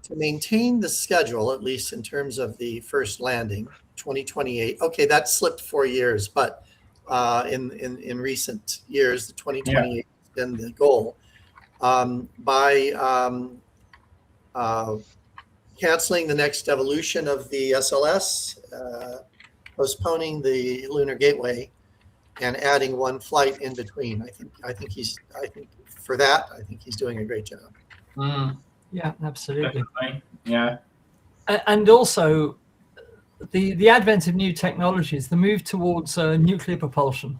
to maintain the schedule, at least in terms of the first landing, 2028. Okay, that slipped 4 years, but in recent years, the 2028 has been the goal. By canceling the next evolution of the SLS, postponing the Lunar Gateway, and adding one flight in between. I think he's doing a great job. Yeah, absolutely. Definitely. Yeah. And also the advent of new technologies, the move towards nuclear propulsion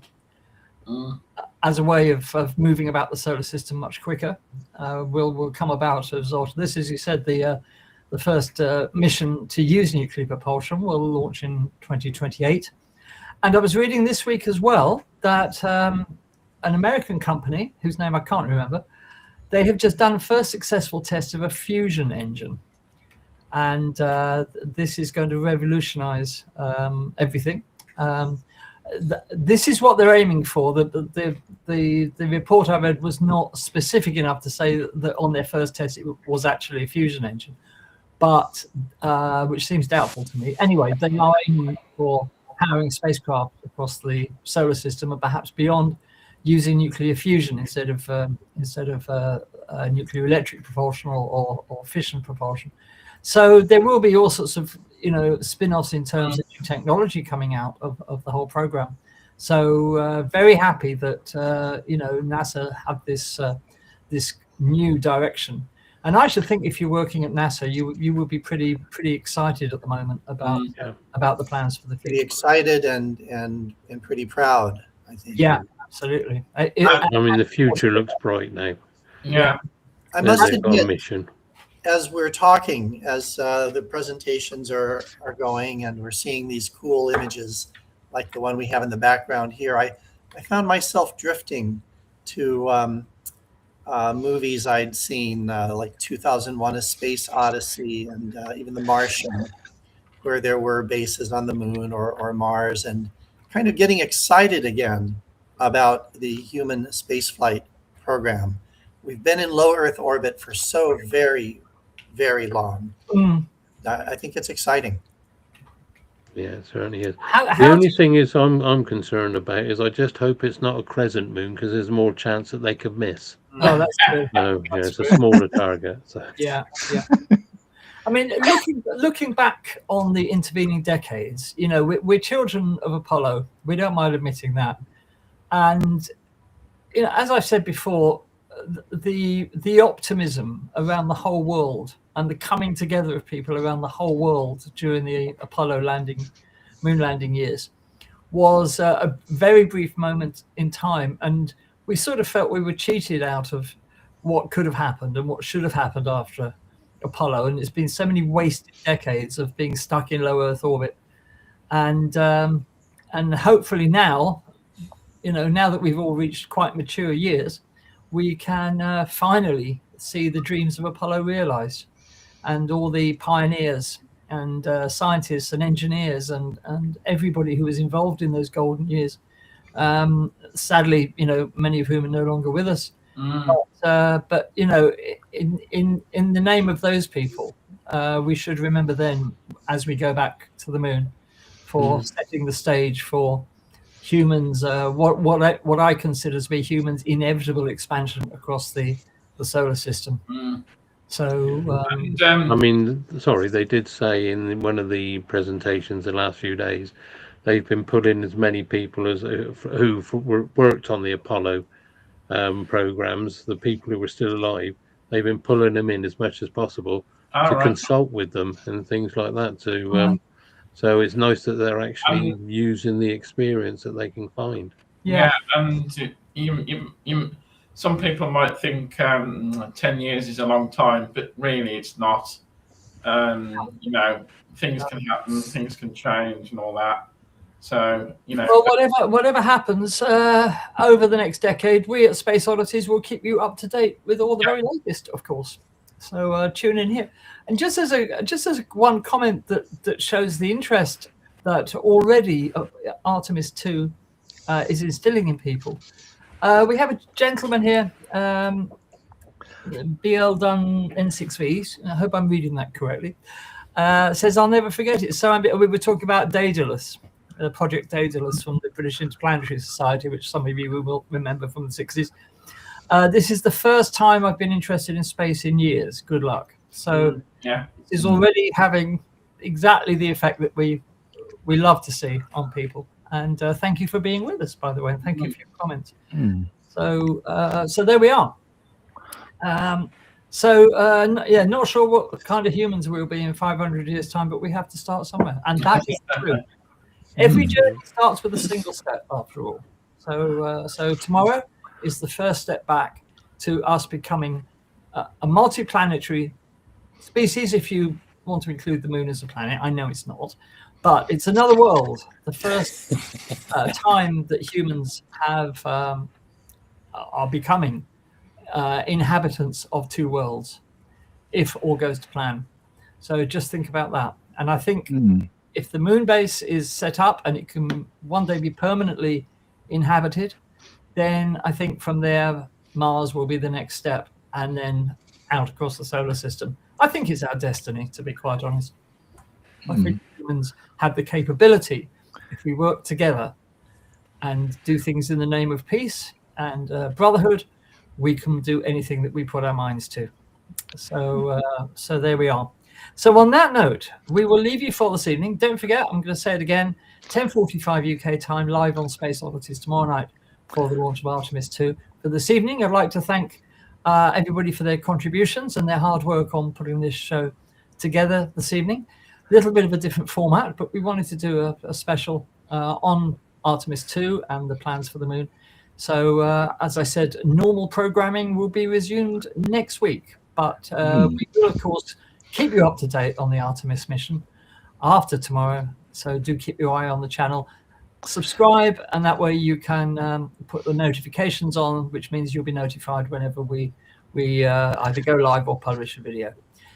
as a way of moving about the solar system much quicker will come about as a result of this. As you said, the first mission to use nuclear propulsion will launch in 2028. And I was reading this week as well that an American company, whose name I can't remember, they have just done first successful test of a fusion engine. And this is going to revolutionize everything. This is what they're aiming for. The report I read was not specific enough to say that on their first test it was actually a fusion engine, but which seems doubtful to me. Anyway, they are aiming for powering spacecraft across the solar system and perhaps beyond, using nuclear fusion instead of nuclear electric propulsion or fission propulsion. So there will be all sorts of spin-offs in terms of new technology coming out of the whole program. So very happy that NASA have this new direction. And I should think if you're working at NASA, you will be pretty excited at the moment about the plans for the future. Pretty excited and pretty proud, I think. Yeah, absolutely. I mean, the future looks bright now. Yeah. I must admit, mission. as we're talking, as the presentations are going and we're seeing these cool images like the one we have in the background here, I found myself drifting to movies I'd seen like 2001: A Space Odyssey and even The Martian, where there were bases on the moon or Mars, and kind of getting excited again about the human spaceflight program. We've been in low Earth orbit for so very, very long. I think it's exciting. Yeah, it certainly is. How The only thing is I'm concerned about is I just hope it's not a crescent moon, because there's more chance that they could miss. Oh, that's true. No, yeah, it's a smaller target. So. Yeah. I mean, looking back on the intervening decades, we're children of Apollo. We don't mind admitting that. And as I've said before, the optimism around the whole world and the coming together of people around the whole world during the Apollo moon landing years was a very brief moment in time, and we sort of felt we were cheated out of what could have happened and what should have happened after Apollo. And it's been so many wasted decades of being stuck in low Earth orbit, and hopefully now, now that we've all reached quite mature years, we can finally see the dreams of Apollo realized, and all the pioneers and scientists and engineers and everybody who was involved in those golden years. Sadly, many of whom are no longer with us. But in the name of those people, we should remember them as we go back to the moon, for setting the stage for humans, what I consider to be humans' inevitable expansion across the solar system. So I mean, sorry, they did say in one of the presentations the last few days, they've been putting as many people as who've worked on the Apollo programs, the people who were still alive. They've been pulling them in as much as possible to consult with them and things like that. So it's nice that they're actually using the experience that they can find. Yeah, and some people might think 10 years is a long time, but really it's not. Things can happen, things can change and all that. So, well, whatever happens over the next decade, we at Space Oddities will keep you up to date with all the very latest, of course. So tune in here. And just as one comment that shows the interest that already Artemis 2 is instilling in people, we have a gentleman here, BL Dunn N6V. I hope I'm reading that correctly. Says, "I'll never forget it. So we were talking about Daedalus, Project Daedalus from the British Interplanetary Society, which some of you will remember from the 60s. This is the first time I've been interested in space in years. Good luck." So it is already having exactly the effect that we love to see on people. And thank you for being with us, by the way. And thank you for your comments. So there we are. Yeah, not sure what kind of humans we'll be in 500 years' time, but we have to start somewhere. And that is true. Every journey starts with a single step, after all. So tomorrow is the first step back to us becoming a multiplanetary species, if you want to include the moon as a planet. I know it's not, but it's another world. The first time that humans are becoming inhabitants of two worlds, if all goes to plan. So just think about that. And I think if the moon base is set up and it can one day be permanently inhabited, then I think from there Mars will be the next step, and then out across the solar system. I think it's our destiny, to be quite honest. I think humans have the capability, if we work together and do things in the name of peace and brotherhood, we can do anything that we put our minds to. So there we are. So on that note, we will leave you for this evening. Don't forget, I'm going to say it again, 10:45 UK time, live on Space Oddities tomorrow night for the launch of Artemis 2. For this evening, I'd like to thank everybody for their contributions and their hard work on putting this show together this evening. A little bit of a different format, but we wanted to do a special on Artemis 2 and the plans for the moon. So as I said, normal programming will be resumed next week, but we will, of course, keep you up to date on the Artemis mission after tomorrow. So do keep your eye on the channel, subscribe, and that way you can put the notifications on, which means you'll be notified whenever we either go live or publish a video.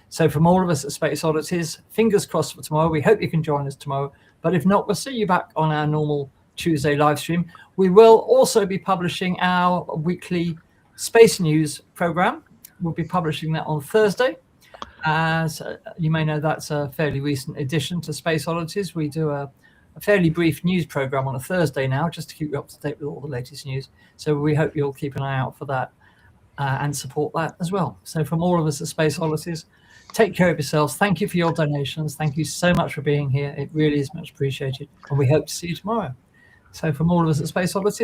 So from all of us at Space Oddities, fingers crossed for tomorrow. We hope you can join us tomorrow, but if not, we'll see you back on our normal Tuesday live stream. We will also be publishing our weekly space news program. We'll be publishing that on Thursday. As you may know, that's a fairly recent addition to Space Oddities. We do a fairly brief news program on a Thursday now, just to keep you up to date with all the latest news. So we hope you'll keep an eye out for that and support that as well. So from all of us at Space Oddities, take care of yourselves. Thank you for your donations. Thank you so much for being here. It really is much appreciated. And we hope to see you tomorrow. So from all of us at Space Oddities,